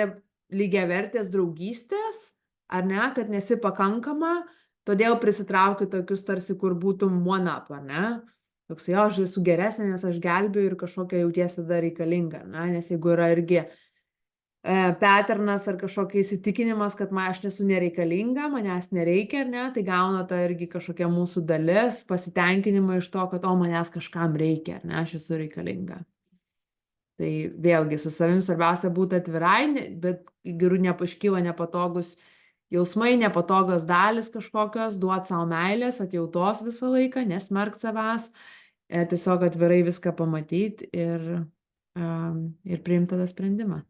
lygiavertės draugystės, ar ne, kad nesi pakankama, todėl prisitrauki tokius tarsi, kur būtum one up, ar ne? Toks, jo, aš esu geresnė, nes aš gelbėjau ir kažkokia jautiesi tada reikalinga, ar ne? Nes jeigu yra irgi paternas ar kažkokia įsitikinimas, kad aš nesu nereikalinga, manęs nereikia, ar ne, tai gauna ta irgi kažkokia mūsų dalis, pasitenkinimą iš to, kad manęs kažkam reikia, ar ne, aš esu reikalinga. Tai vėlgi su savim svarbiausia būti atvirai, bet jeigu iškyla nepatogus jausmai, nepatogios dalis kažkokios, duot savo meilės, atjautos visą laiką, nesmerkt savęs, tiesiog atvirai viską pamatyti ir priimti tada sprendimą.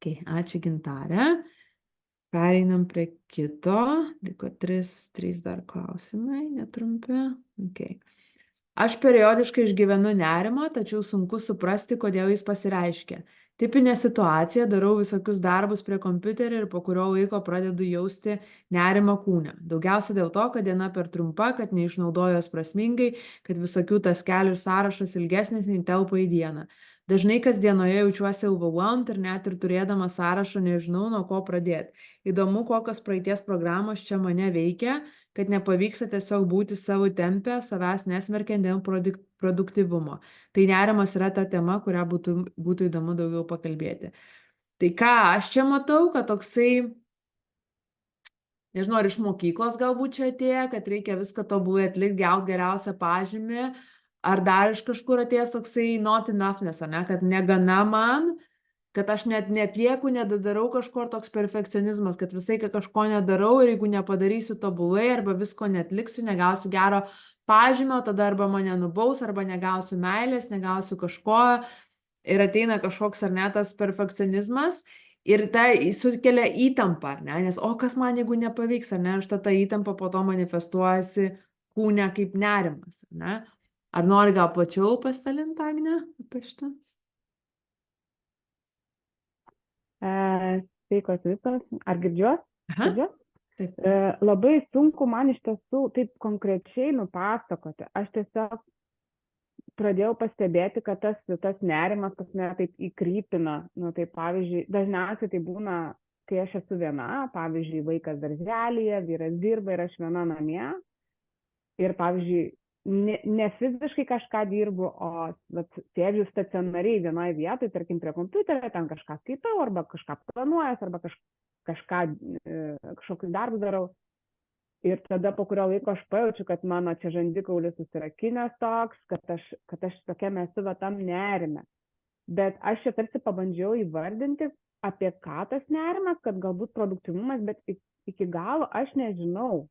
Okay, ačiū Gintarė. Pereinam prie kito. Liko 3 dar klausimai, netrumpi. Okay. Aš periodiškai išgyvenu nerimą, tačiau sunku suprasti, kodėl jis pasireiškia. Tipinė situacija, darau visokius darbus prie kompiuterio ir po kurio laiko pradedu jausti nerimą kūne. Daugiausia dėl to, kad diena per trumpa, kad neišnaudoju jos prasmingai, kad visokių taskelių sąrašas ilgesnis nei telpa į dieną. Dažnai kasdienoje jaučiuosi overwhelmed ir net ir turėdama sąrašą nežinau, nuo ko pradėti. Įdomu, kokios praeities programos čia mane veikia, kad nepavyksta tiesiog būti savo tempe, savęs nesmerkiant dėl produktyvumo. Tai nerimas yra ta tema, kurią būtų įdomu daugiau pakalbėti. Tai ką aš čia matau, kad toksai, nežinau, ar iš mokyklos galbūt čia atėjo, kad reikia viską tobulai atlikti, gauti geriausią pažymį, ar dar iš kažkur atėjęs toksai not enoughness, ar ne, kad negana man, kad aš net netlieku, nedadarau kažko, toks perfekcionizmas, kad visai kažko nedarau ir jeigu nepadarysiu tobulai arba visko netliksiu, negausiu gero pažymio, tada arba mane nubaus, arba negausiu meilės, negausiu kažko ir ateina kažkoks ar ne tas perfekcionizmas ir tai sukelia įtampą, ar ne, nes kas man jeigu nepavyks, ar ne, aš ta įtampa po to manifestuojasi kūne kaip nerimas, ar ne. Ar nori gal plačiau pasidalinti, Agne, apie šitą? Sveikos visos. Ar girdžiuos? Aha. Taip. Labai sunku man iš tiesų taip konkrečiai nupasakoti. Aš tiesiog pradėjau pastebėti, kad tas nerimas pas mane taip įkrypina. Tai pavyzdžiui, dažniausiai tai būna, kai aš esu viena, pavyzdžiui, vaikas darželyje, vyras dirba ir aš viena namie. Ir pavyzdžiui, ne fiziškai kažką dirbu, o sėdžiu stacionariai vienoje vietoje, tarkim prie kompiuterio, ten kažką skaitau, arba kažką planuojas, arba kažkokius darbus darau. Ir tada po kurio laiko aš pajaučiu, kad mano čia žandikaulis susirakinęs toks, kad aš tokiam esu tam nerime. Bet aš čia tarsi pabandžiau įvardinti, apie ką tas nerimas, kad galbūt produktyvumas, bet iki galo aš nežinau,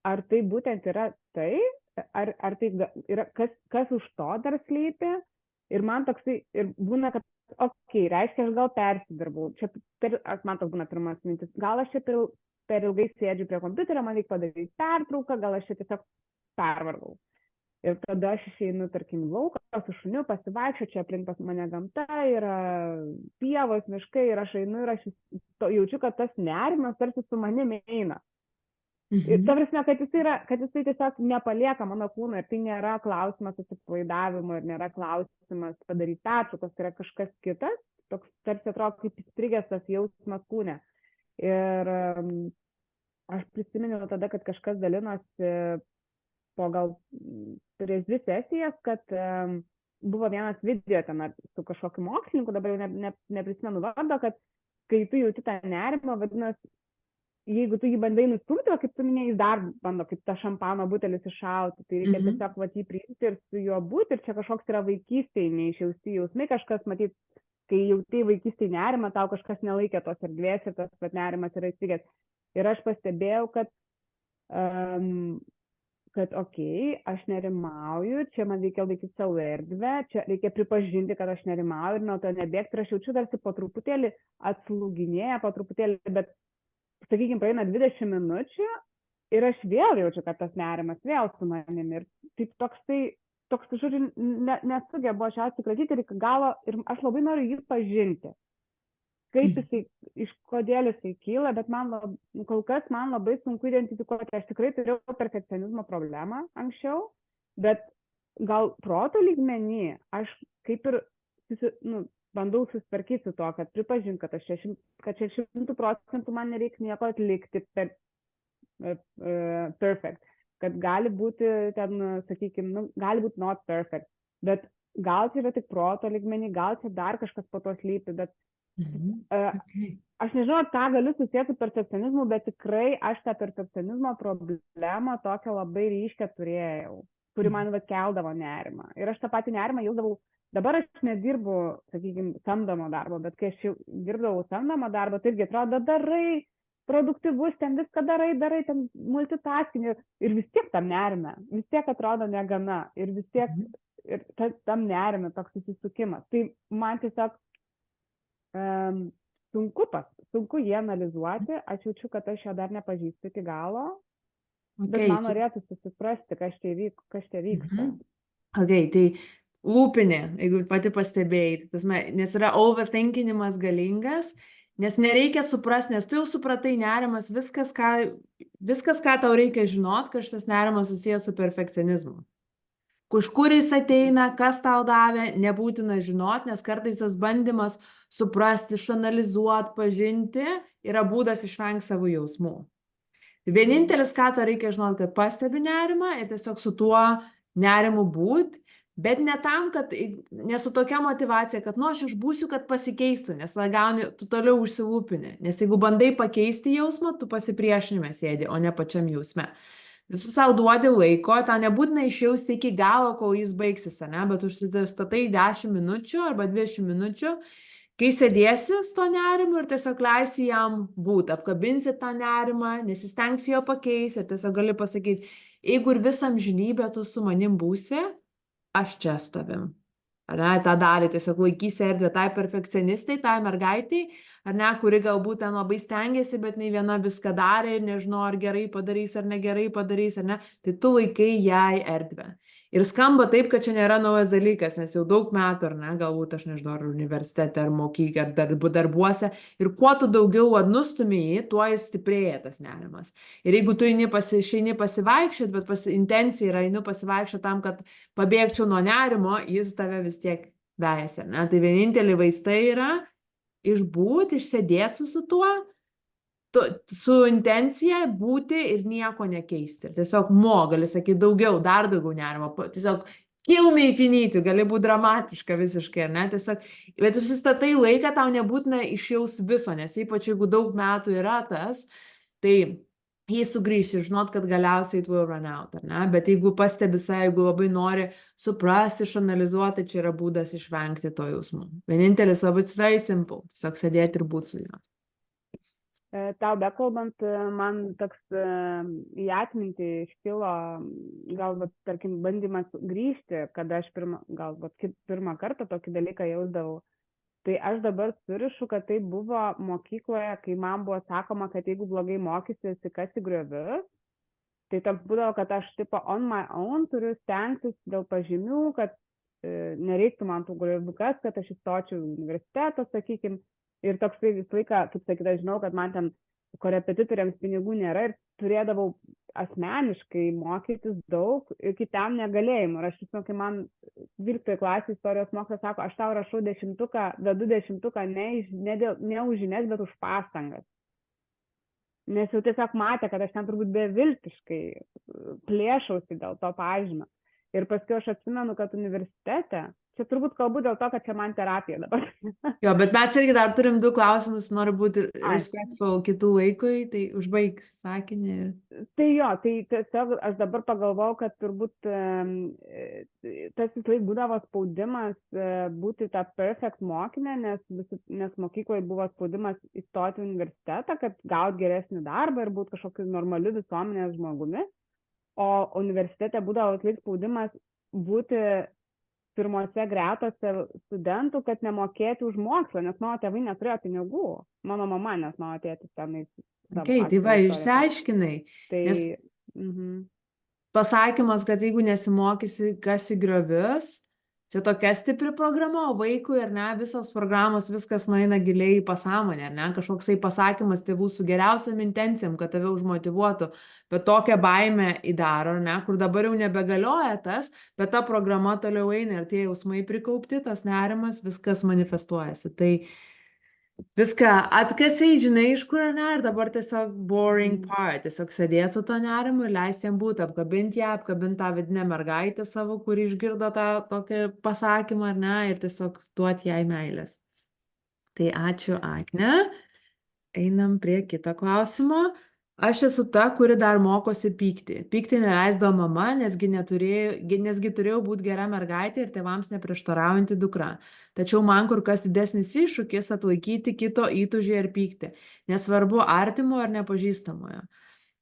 ar tai būtent yra tai, ar tai yra, kas už to dar slypi. Ir man toksai, ir būna, kad, reiškia, aš gal persidirbau. Čia man toks būna pirmas mintis. Gal aš čia per ilgai sėdžiu prie kompiuterio, man reikia padaryti pertrauką, gal aš čia tiesiog pervargau. Ir tada aš išeinu, tarkim, lauką, su šuniu pasivaikščiu, čia aplink pas mane gamta, yra pievos, miškai, ir aš einu ir aš jaučiu, kad tas nerimas tarsi su manimi eina. Ir ta prasme, kad jisai tiesiog nepalieka mano kūno ir tai nėra klausimas atsipalaidavimo ir nėra klausimas padaryti pertraukas, tai yra kažkas kitas, toks tarsi atrodo kaip įstrigęs tas jausmas kūne. Ir aš prisiminiau tada, kad kažkas dalinosi po gal prieš 2 sesijas, kad buvo vienas video ten su kažkokiu mokslininku, dabar jau neprisimenu vardo, kad kai tu jauti tą nerimą, vadinasi, jeigu tu jį bandai nustumti, kaip tu minėjai, jis dar bando kaip ta šampano butelis iššauti, tai reikia tiesiog jį priimti ir su juo būti, ir čia kažkoks yra vaikystėje neišjausti jausmai, kažkas, matyt, kai jauti vaikystėje nerimą, tau kažkas nelaikė tos erdvės ir tas nerimas yra įstrigęs. Ir aš pastebėjau, kad aš nerimauju, čia man reikia laikyti savo erdvę, čia reikia pripažinti, kad aš nerimauju ir nuo to nebėgti, ir aš jaučiu tarsi po truputėlį atslūginėja, po truputėlį, bet sakykime, praeina 20 minučių ir aš vėl jaučiu, kad tas nerimas vėl su manimi. Ir taip toks žodžiu, nesugebu aš atsikratyti ir iki galo, ir aš labai noriu jį pažinti. kaip jisai, iš kodėl jisai kyla, bet kol kas man labai sunku identifikuoti. Aš tikrai turėjau perfekcionizmo problemą anksčiau, bet gal proto lygmenį aš kaip ir bandau susitvarkyti su to, kad pripažink, kad 100% man nereikia nieko atlikti perfect, kad gali būti ten, sakykime, gali būti not perfect, bet gal čia yra tik proto lygmenį, gal čia dar kažkas po to slypi, bet aš nežinau, ką galiu susijęti su perfekcionizmu, bet tikrai aš tą perfekcionizmo problemą tokią labai ryškę turėjau, kuri man keldavo nerimą. Ir aš tą patį nerimą jausdavau. Dabar aš nedirbu, sakykime, samdomo darbo, bet kai aš jau dirbdavau samdomo darbo, tai irgi atrodo, darai produktyvus, ten viską darai, ten multitasking ir vis tiek tam nerime, vis tiek atrodo negana ir vis tiek ir tam nerime toks susisukimas. Tai man tiesiog sunku jį analizuoti, aš jaučiu, kad aš jo dar nepažįstu iki galo, bet man norėtų susiprasti, kas čia vyksta. Tai lūpinė, jeigu pati pastebėjai, nes yra overthinkinimas galingas, nes nereikia suprasti, nes tu jau supratai nerimas, viskas, ką tau reikia žinot, kad šitas nerimas susijęs su perfekcionizmu. Iš kur jis ateina, kas tau davė, nebūtina žinot, nes kartais tas bandymas suprasti, išanalizuoti, pažinti, yra būdas išvengti savo jausmų. Vienintelis, ką tau reikia žinot, kad pastebi nerimą ir tiesiog su tuo nerimu būt, bet ne tam, kad nesu tokia motyvacija, kad aš išbūsiu, kad pasikeistų, nes tu toliau užsilūpini, nes jeigu bandai pakeisti jausmą, tu pasipriešinime sėdi, o ne pačiam jausme. Tu savo duodi laiko, tau nebūtina išjausti iki galo, kol jis baigsis, bet užsistatai 10 minučių arba 20 minučių, kai sėdėsi su to nerimu ir tiesiog leisi jam būti, apkabinsi tą nerimą, nesistengsi jo pakeisti, tiesiog gali pasakyti, jeigu ir visą amžinybę tu su manim būsi, aš čia su tavim. tą dalį tiesiog laikysi erdvę tai perfekcionistai, tai mergaitai, kuri galbūt ten labai stengiasi, bet nei viena viską darė ir nežinau, ar gerai padarys, ar negerai padarys, tai tu laikai jai erdvę. Ir skamba taip, kad čia nėra naujas dalykas, nes jau daug metų, galbūt aš nežinau, ar universitete, ar mokyklai, ar darbuose, ir kuo tu daugiau nustumėjai, tuo jis stiprėja tas nerimas. Ir jeigu tu išeini pasivaikščiot, bet intencija yra einu pasivaikščiot tam, kad pabėgčiau nuo nerimo, jis tave vis tiek vejasi. Tai vienintelį vaistai yra išbūti, išsėdėti su tuo, su intencija būti ir nieko nekeisti. Tiesiog gali sakyti daugiau, dar daugiau nerimo. Tiesiog kill me infinity, gali būti dramatiška visiškai, tiesiog, bet susistatai laiką, tau nebūtina išjaus viso, nes ypač jeigu daug metų yra tas, tai jei sugrįši ir žinot, kad galiausiai it will run out, bet jeigu pastebi save, jeigu labai nori suprasti, išanalizuoti, čia yra būdas išvengti to jausmų. Vienintelis labai very simple, tiesiog sėdėti ir būti su juo. Tau bekalbant, man toks į atmintį iškilo, galbūt, tarkim, bandymas grįžti, kada aš pirmą kartą tokį dalyką jausdavau. Tai aš dabar surišu, kad tai buvo mokykloje, kai man buvo sakoma, kad jeigu blogai mokysiesi, kas į griovius, tai toks būdavo, kad aš on my own turiu stengtis dėl pažymių, kad nereiktų man tų griovių kas, kad aš įstočiau į universitetą, sakykime. Ir toksai visą laiką, kaip sakyt, aš žinau, kad man ten korepetitoriams pinigų nėra ir turėdavau asmeniškai mokytis daug iki ten negalėjimų. Ir aš žinau, kai man 12 klasės istorijos mokslas sako, aš tau rašau 10-tuką, vedu 10-tuką ne už žinias, bet už pastangas. Nes jau tiesiog matė, kad aš ten turbūt beviltiškai plėšausi dėl to pažymio. Ir paskui aš atsimenu, kad universitete, čia turbūt kalbu dėl to, kad čia man terapija dabar. Jo, bet mes irgi dar turim 2 klausimus, noriu būti respectful kitų laikui, tai užbaig sakinį. Tai jo, tai tiesiog aš dabar pagalvojau, kad turbūt tas vis laik būdavo spaudimas būti tą perfect mokinę, nes mokykloje buvo spaudimas įstoti į universitetą, kad gauti geresnį darbą ir būti kažkokiu normaliu visuomenės žmogumi. O universitete būdavo atlik spaudimas būti pirmose gretose studentų, kad nemokėti už mokslą, nes mano tėvai neturėjo pinigų. Mano mama, nes mano tėtis tenai. Tai va, išsiaiškinai. Nes pasakymas, kad jeigu nesimokysi, kas į griovius, Čia tokia stipri programa, o vaikui, ar ne, visos programos, viskas nueina giliai į pasąmonę, ar ne, kažkoksai pasakymas tėvų su geriausiam intencijom, kad tave užmotyvuotų, bet tokią baimę įdaro, ar ne, kur dabar jau nebegalioja tas, bet ta programa toliau eina ir tie jausmai prikaupti, tas nerimas, viskas manifestuojasi. Tai viską atkasiai, žinai, iš kur, ne, ir dabar tiesiog boring part, tiesiog sėdėti su to nerimu ir leisti jam būti, apkabinti ją, apkabinti tą vidinę mergaitę savo, kuri išgirdo tą tokį pasakymą, ar ne, ir tiesiog duoti jai meilės. Tai ačiū, Agne. Einam prie kito klausimo. Aš esu ta, kuri dar mokosi pykti. Pykti neleisdavo mama, nesgi turėjau būti gera mergaitė ir tėvams neprieštaraujanti dukra. Tačiau man kur kas didesnis iššūkis atlaikyti kito įtūžį ir pykti. Nesvarbu artimo ar nepažįstamojo.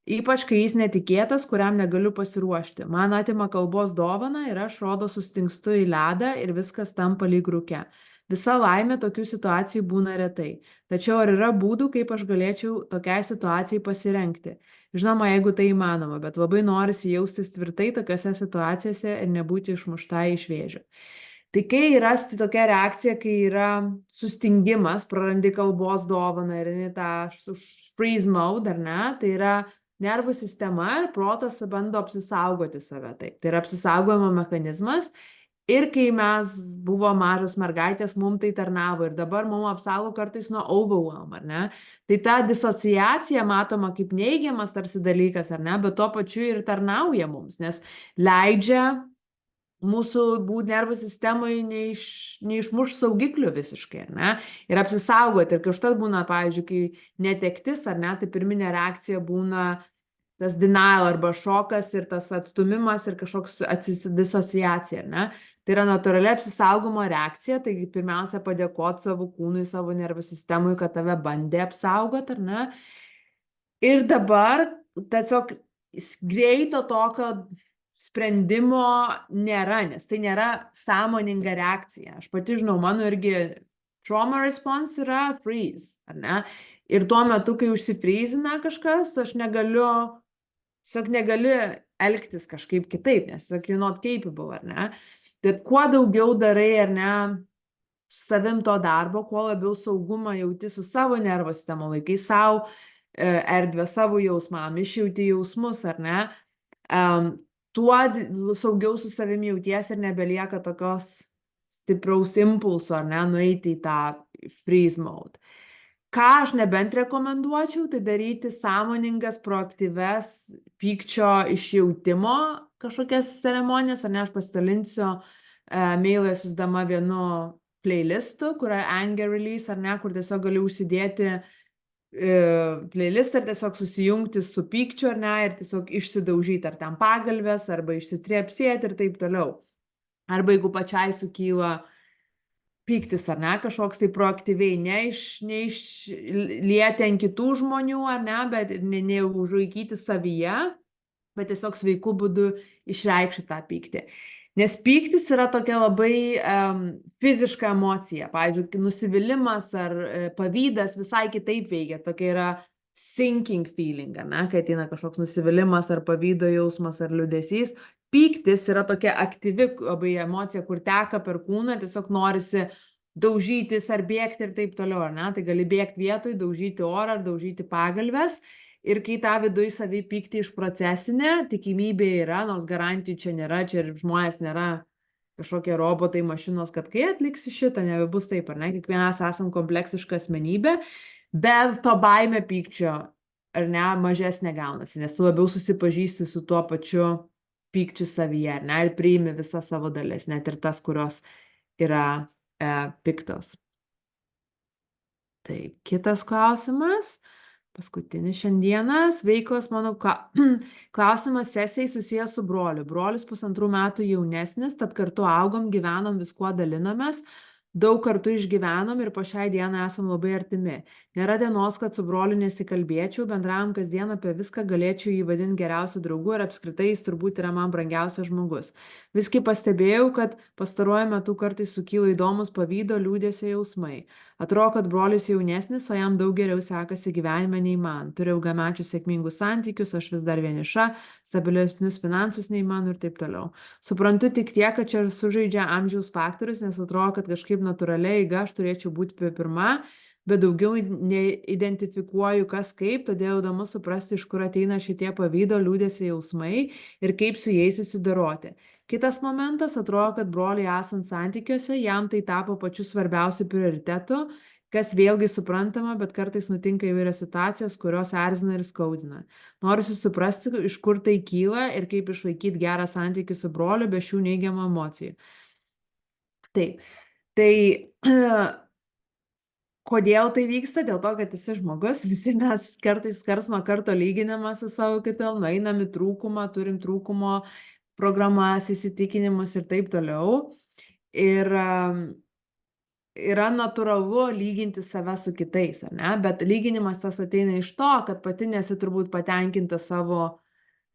Ypač, kai jis netikėtas, kuriam negaliu pasiruošti. Man atima kalbos dovaną ir aš rodo sustingstu į ledą ir viskas tampa lyg rūke. Visa laimė tokių situacijų būna retai. Tačiau ar yra būdų, kaip aš galėčiau tokiai situacijai pasirengti? Žinoma, jeigu tai įmanoma, bet labai norisi jaustis tvirtai tokiose situacijose ir nebūti išmušta iš vėžių. Tai kai yra tokia reakcija, kai yra sustingimas, prarandi kalbos dovaną ir tą freeze mode, ar ne, tai yra nervų sistema ir protas bando apsisaugoti save. Tai yra apsisaugojimo mechanizmas. Ir kai mes buvo mažos mergaitės, mums tai tarnavo ir dabar mums apsaugo kartais nuo overwhelm, ar ne? Tai ta disociacija matoma kaip neigiamas tarsi dalykas, ar ne? Bet tuo pačiu ir tarnauja mums, nes leidžia mūsų nervų sistemai neišmuš saugiklių visiškai, ar ne? Ir apsisaugoti. Ir kažkas būna, pavyzdžiui, kai netektis, ar ne, tai pirminė reakcija būna tas denial arba šokas ir tas atstumimas ir kažkoks disociacija, ar ne? Tai yra natūrali apsisaugomo reakcija, taigi pirmiausia padėkoti savo kūnui, savo nervų sistemui, kad tave bandė apsaugoti, ar ne? Ir dabar tiesiog greito tokio sprendimo nėra, nes tai nėra sąmoninga reakcija. Aš pati žinau, mano irgi trauma response yra freeze, ar ne? Ir tuo metu, kai užsifreezina kažkas, aš tiesiog negali elgtis kažkaip kitaip, nes tiesiog you're not capable, ar ne? Bet kuo daugiau darai, ar ne, su savim to darbo, kuo labiau saugumą jauti su savo nervo sistema, laikai savo erdvę, savo jausmam, išjauti jausmus, ar ne, tuo saugiau su savim jauties ir nebelieka tokios stipraus impulso, ar ne, nueiti į tą freeze mode. Ką aš nebent rekomenduočiau, tai daryti sąmoningas, proaktyves pykčio išjautimo kažkokias ceremonijas, ar ne, aš pasidalinsiu mailą siųsdama vienu playlistu, kur yra anger release, ar ne, kur tiesiog gali užsidėti playlistą ir tiesiog susijungti su pykčiu, ar ne, ir tiesiog išsidaužyti ar ten pagalvės, arba išsitrepsėti ir taip toliau. Arba jeigu pačiai sukyla pyktis, ar ne, kažkoks tai proaktyviai, neišlieti ant kitų žmonių, ar ne, bet neužlaikyti savyje, bet tiesiog sveiku būdu išreikšti tą pyktį. Nes pyktis yra tokia labai fiziška emocija. Pavyzdžiui, nusivylimas ar pavydas visai kitaip veikia. Tokia yra sinking feeling, ar ne, kai ateina kažkoks nusivylimas ar pavydo jausmas ar liūdesys. Pyktis yra tokia aktyvi labai emocija, kur teka per kūną, tiesiog norisi daužytis ar bėgti ir taip toliau, ar ne? Tai gali bėgti vietoj, daužyti orą ar daužyti pagalves. Ir kai tą viduj savį pyktį išprocesinė, tikimybė yra, nors garantijų čia nėra, čia ir žmonės nėra kažkokie robotai, mašinos, kad kai atliksi šitą, nebebus taip, ar ne? Kiekvienas esam kompleksiška asmenybė, bet to baimė pykčio, ar ne, mažesnė gaunasi, nes tu labiau susipažįsti su tuo pačiu pykčių savyje, ar ne, ir priimi visą savo dalis, net ir tas, kurios yra piktos. Taip, kitas klausimas, paskutinis šiandieną, sveikos, mano klausimas sesijai susijęs su broliu. Brolis 1,5 metų jaunesnis, tad kartu augom, gyvenom, viskuo dalinomės. daug kartų išgyvenom ir po šiai dienai esam labai artimi. Nėra dienos, kad su broliu nesikalbėčiau, bendravom kasdien apie viską, galėčiau jį vadinti geriausiu draugu ir apskritai jis turbūt yra man brangiausias žmogus. Visgi pastebėjau, kad pastaruoju metu kartais sukyla įdomus pavydo, liūdesio jausmai. Atrodo, kad brolis jaunesnis, o jam daug geriau sekasi gyvenime nei man. Turiu ilgamečius sėkmingus santykius, aš vis dar vieniša, stabilesnius finansus nei man ir taip toliau. Suprantu tik tiek, kad čia sužaidžia amžiaus faktorius, nes atrodo, kad kažkaip natūraliai eiga aš turėčiau būti pirma, bet daugiau neidentifikuoju kas kaip, todėl įdomu suprasti, iš kur ateina šitie pavydo, liūdesio jausmai ir kaip su jais susidoroti. Kitas momentas, atrodo, kad broliai esant santykiuose, jam tai tapo pačiu svarbiausiu prioritetu, kas vėlgi suprantama, bet kartais nutinka įvairios situacijos, kurios erzina ir skaudina. Norisi suprasti, iš kur tai kyla ir kaip išlaikyti gerą santykį su broliu be šių neigiamų emocijų. Taip, tai kodėl tai vyksta? Dėl to, kad esi žmogus, visi mes kartais karts nuo karto lyginame su savo kitom, nueinam į trūkumą, turim trūkumo programas, įsitikinimus ir taip toliau. Ir yra natūralu lyginti save su kitais, ar ne? Bet lyginimas tas ateina iš to, kad pati nesi turbūt patenkinta savo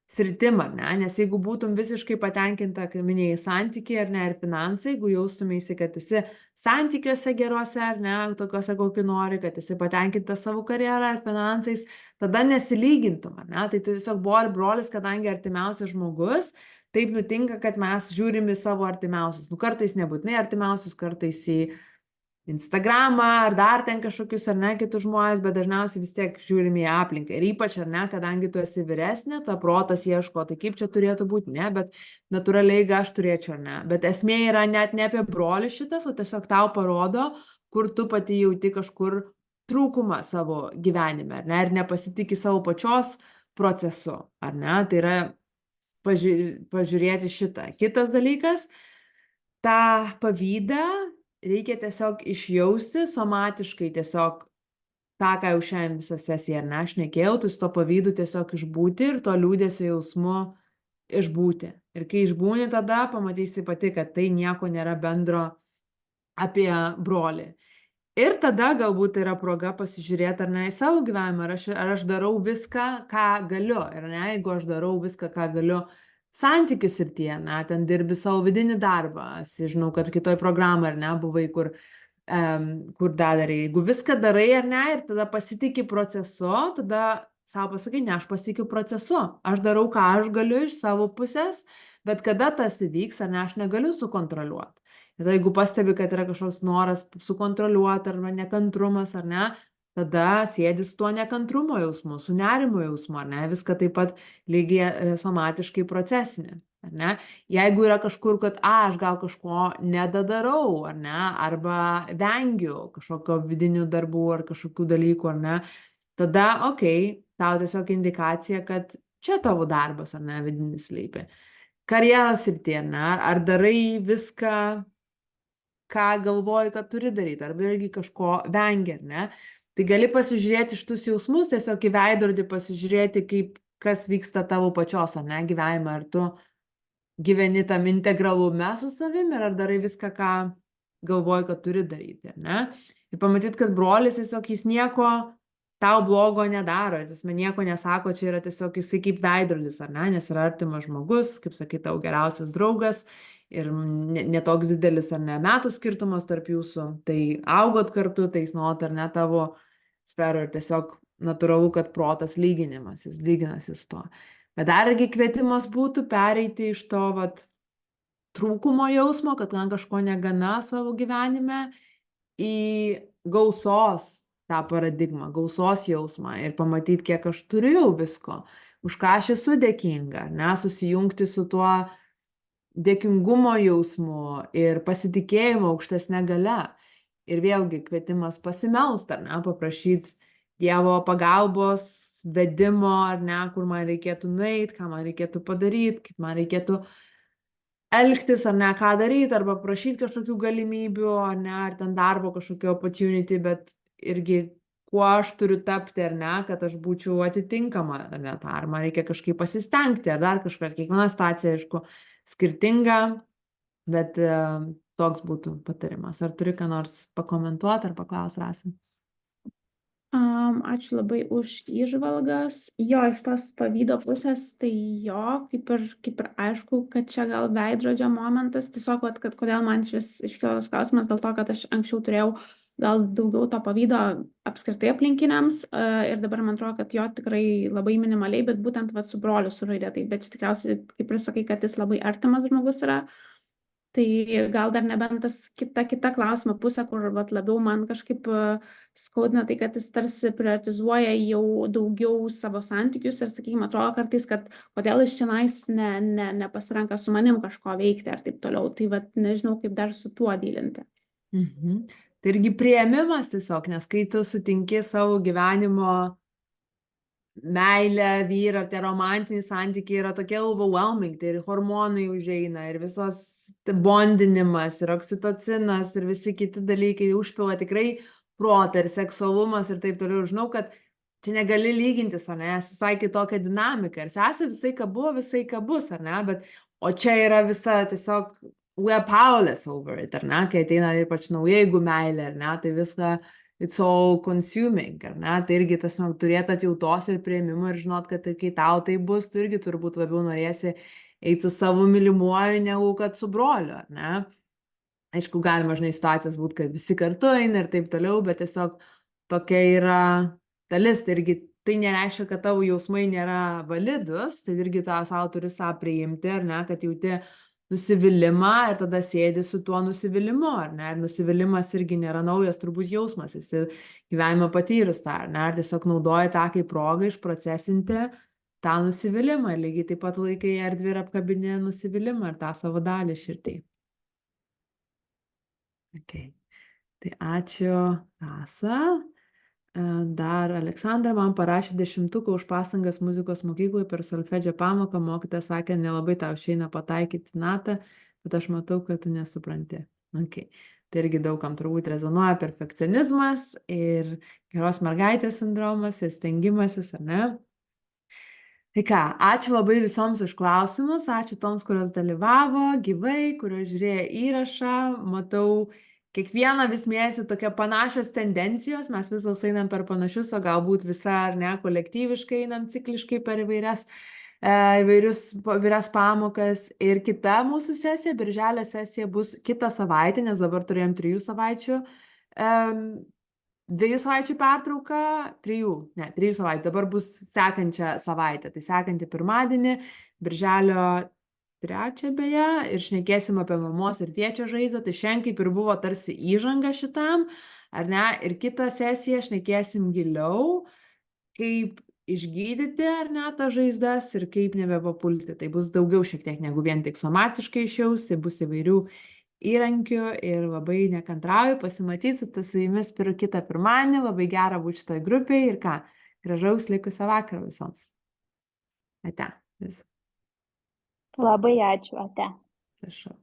sritim, ar ne? Nes jeigu būtum visiškai patenkinta, kaip minėjai, santykiai, ar ne, ir finansai, jeigu jaustumėsi, kad esi santykiuose geruose, ar ne, tokiuose, kokiu nori, kad esi patenkinta savo karjerą ar finansais, tada nesilygintum, ar ne? Tai tu tiesiog brolis, kadangi artimiausias žmogus, taip nutinka, kad mes žiūrim į savo artimiausius. Nu, kartais nebūtinai artimiausius, kartais į Instagramą ar dar ten kažkokius ar ne kitus žmonės, bet dažniausiai vis tiek žiūrim į aplinką. Ir ypač ar ne, kadangi tu esi vyresnė, ta protas ieško, tai kaip čia turėtų būti, ne, bet natūraliai aš turėčiau, ar ne. Bet esmė yra net ne apie brolį šitas, o tiesiog tau parodo, kur tu pati jauti kažkur trūkumą savo gyvenime, ar ne, ir nepasitikį savo pačios procesu, ar ne. Tai yra pažiūrėti šitą. Kitas dalykas, tą pavydą reikia tiesiog išjausti somatiškai, tiesiog tą, ką jau šiandien visą sesiją ar ne, aš nekėjau, tai su to pavydu tiesiog išbūti ir to liūdesio jausmu išbūti. Ir kai išbūni, tada pamatysi pati, kad tai nieko nėra bendro apie brolį. Ir tada galbūt tai yra proga pasižiūrėti ar ne į savo gyvenimą, ar aš darau viską, ką galiu. Ir ne, jeigu aš darau viską, ką galiu, santykių srityje, na, ten dirbi savo vidinį darbą. Aš žinau, kad kitoj programai, ar ne, buvai, kur darai. Jeigu viską darai, ar ne, ir tada pasitiki procesu, tada savo pasakai, ne, aš pasitikiu procesu. Aš darau, ką aš galiu iš savo pusės, bet kada tas įvyks, ar ne, aš negaliu sukontroliuoti. Ir jeigu pastebi, kad yra kažkoks noras sukontroliuoti, arba nekantrumas, ar ne, tada sėdi su tuo nekantrumo jausmu, su nerimo jausmu, ar ne, viską taip pat lygiai somatiškai procesinė, ar ne. Jeigu yra kažkur, kad aš gal kažko nedadarau, ar ne, arba vengiu kažkokio vidinių darbų ar kažkokių dalykų, ar ne, tada, tau tiesiog indikacija, kad čia tavo darbas, ar ne, vidinis slypi. Karjeros srityje, ar ne, ar darai viską, ką galvoji, kad turi daryti, arba irgi kažko vengi, ar ne. Tai gali pasižiūrėti iš tus jausmus, tiesiog į veidrodį pasižiūrėti, kas vyksta tavo pačios, ar ne, gyvenime, ar tu gyveni tam integralume su savimi, ar darai viską, ką galvoji, kad turi daryti, ar ne. Ir pamatyti, kad brolis tiesiog jis nieko tau blogo nedaro, jis man nieko nesako, čia yra tiesiog jisai kaip veidrodis, ar ne, nes yra artimas žmogus, kaip sakai, tau geriausias draugas, ir netoks didelis, ar ne, metų skirtumas tarp jūsų, tai augot kartu, tai jis nuolat, ar ne, tavo sferą ir tiesiog natūralu, kad protas lyginimas, jis lyginasi su to. Bet dar irgi kvietimas būtų pereiti iš to, trūkumo jausmo, kad man kažko negana savo gyvenime, į gausos tą paradigmą, gausos jausmą ir pamatyti, kiek aš turiu jau visko, už ką aš esu dėkinga, ne, susijungti su tuo dėkingumo jausmu ir pasitikėjimo aukštesne galia. Ir vėlgi kvietimas pasimelst, ar ne, paprašyti Dievo pagalbos, vedimo, ar ne, kur man reikėtų nueiti, ką man reikėtų padaryti, kaip man reikėtų elgtis, ar ne, ką daryti, arba prašyti kažkokių galimybių, ar ne, ar ten darbo kažkokio opportunity, bet irgi kuo aš turiu tapti, ar ne, kad aš būčiau atitinkama, ar ne, ar man reikia kažkaip pasistengti, ar dar kažkas, kiekviena situacija, aišku, skirtinga, bet toks būtų patarimas. Ar turi ką nors pakomentuoti ar paklaus, Rasa? Ačiū labai už įžvalgas. Jo, iš tos pavydo pusės, tai jo, kaip ir aišku, kad čia gal veidrodžio momentas, tiesiog, vat, kad kodėl man šis iškilo tas klausimas, dėl to, kad aš anksčiau turėjau gal daugiau to pavydo apskritai aplinkiniams ir dabar man atrodo, kad jo tikrai labai minimaliai, bet būtent vat, su broliu suraidė, tai bet tikriausiai, kaip ir sakai, kad jis labai artimas žmogus yra. Tai gal dar nebent tas kita klausimo pusė, kur vat, labiau man kažkaip skaudina tai, kad jis tarsi prioritizuoja jau daugiau savo santykius ir, sakykime, atrodo kartais, kad kodėl iš šiandien nepasirenka su manim kažko veikti ar taip toliau. Tai vat, nežinau, kaip dar su tuo dylinti. Mhm. Tai irgi priėmimas tiesiog, nes kai tu sutinki savo gyvenimo meilę vyrą, tie romantiniai santykiai yra tokie overwhelming, tai ir hormonai užeina, ir visos bondinimas, ir oksitocinas, ir visi kiti dalykai užpila tikrai protą, ir seksualumas, ir taip toliau. Ir žinau, kad čia negali lygintis, ar ne, visai kitokia dinamika. Ir sesė visai ką buvo, visai ką bus, ar ne, bet o čia yra visa tiesiog we are powerless over it, ar ne, kai ateina ypač nauja, jeigu meilė, ar ne, tai viską it's all consuming, ar ne, tai irgi tas turėti atjautos ir priėmimo ir žinot, kad kai tau tai bus, tu irgi turbūt labiau norėsi eiti su savo mylimuoju, negu kad su broliu, ar ne. Aišku, galima, žinai, situacijos būti, kad visi kartu eina ir taip toliau, bet tiesiog tokia yra dalis, tai irgi tai nereiškia, kad tavo jausmai nėra validus, tai irgi tau savo turi savo priimti, ar ne, kad jauti nusivylimą ir tada sėdi su tuo nusivylimu, ar ne, ir nusivylimas irgi nėra naujas turbūt jausmas, esi gyvenime patyrus tą, ar ne, ar tiesiog naudoji tą kaip progą išprocesinti tą nusivylimą, lygiai taip pat laikai erdvę ir apkabinė nusivylimą ir tą savo dalį širdį. Okay. Tai ačiū, Rasa. Dar Aleksandra man parašė 10 už pastangas muzikos mokykloje per solfedžio pamoką, mokytoja sakė, nelabai tau išeina pataikyti natą, bet aš matau, kad tu nesupranti. Okay. Tai irgi daugam turbūt rezonuoja perfekcionizmas ir geros mergaitės sindromas ir stengimasis, ar ne? Tai ką, ačiū labai visoms už klausimus, ačiū toms, kurios dalyvavo gyvai, kurios žiūrėjo įrašą, matau, kiekvieną vis mėnesį tokia panašios tendencijos, mes visos einam per panašius, o galbūt visa ar ne kolektyviškai einam cikliškai per įvairias pamokas. Ir kita mūsų sesija, birželio sesija, bus kitą savaitę, nes dabar turėjom 3 savaičių, 2 savaičių pertrauką, 3 savaičių, dabar bus sekančią savaitę, tai sekantį pirmadienį, birželio 3 beje, ir šnekėsim apie mamos ir tėčio žaizdą, tai šiandien kaip ir buvo tarsi įžanga šitam, ar ne, ir kitą sesiją šnekėsim giliau, kaip išgydyti, ar ne, tą žaizdas ir kaip nebepapulti. Tai bus daugiau šiek tiek negu vien tik somatiškai išjausti, bus įvairių įrankių ir labai nekantrauju pasimatyti su jumis kitą pirmadienį, labai gera būti šitoj grupėje ir ką, gražaus likusio vakaro visoms. Ate. Labai ačiū, ate. Prašau.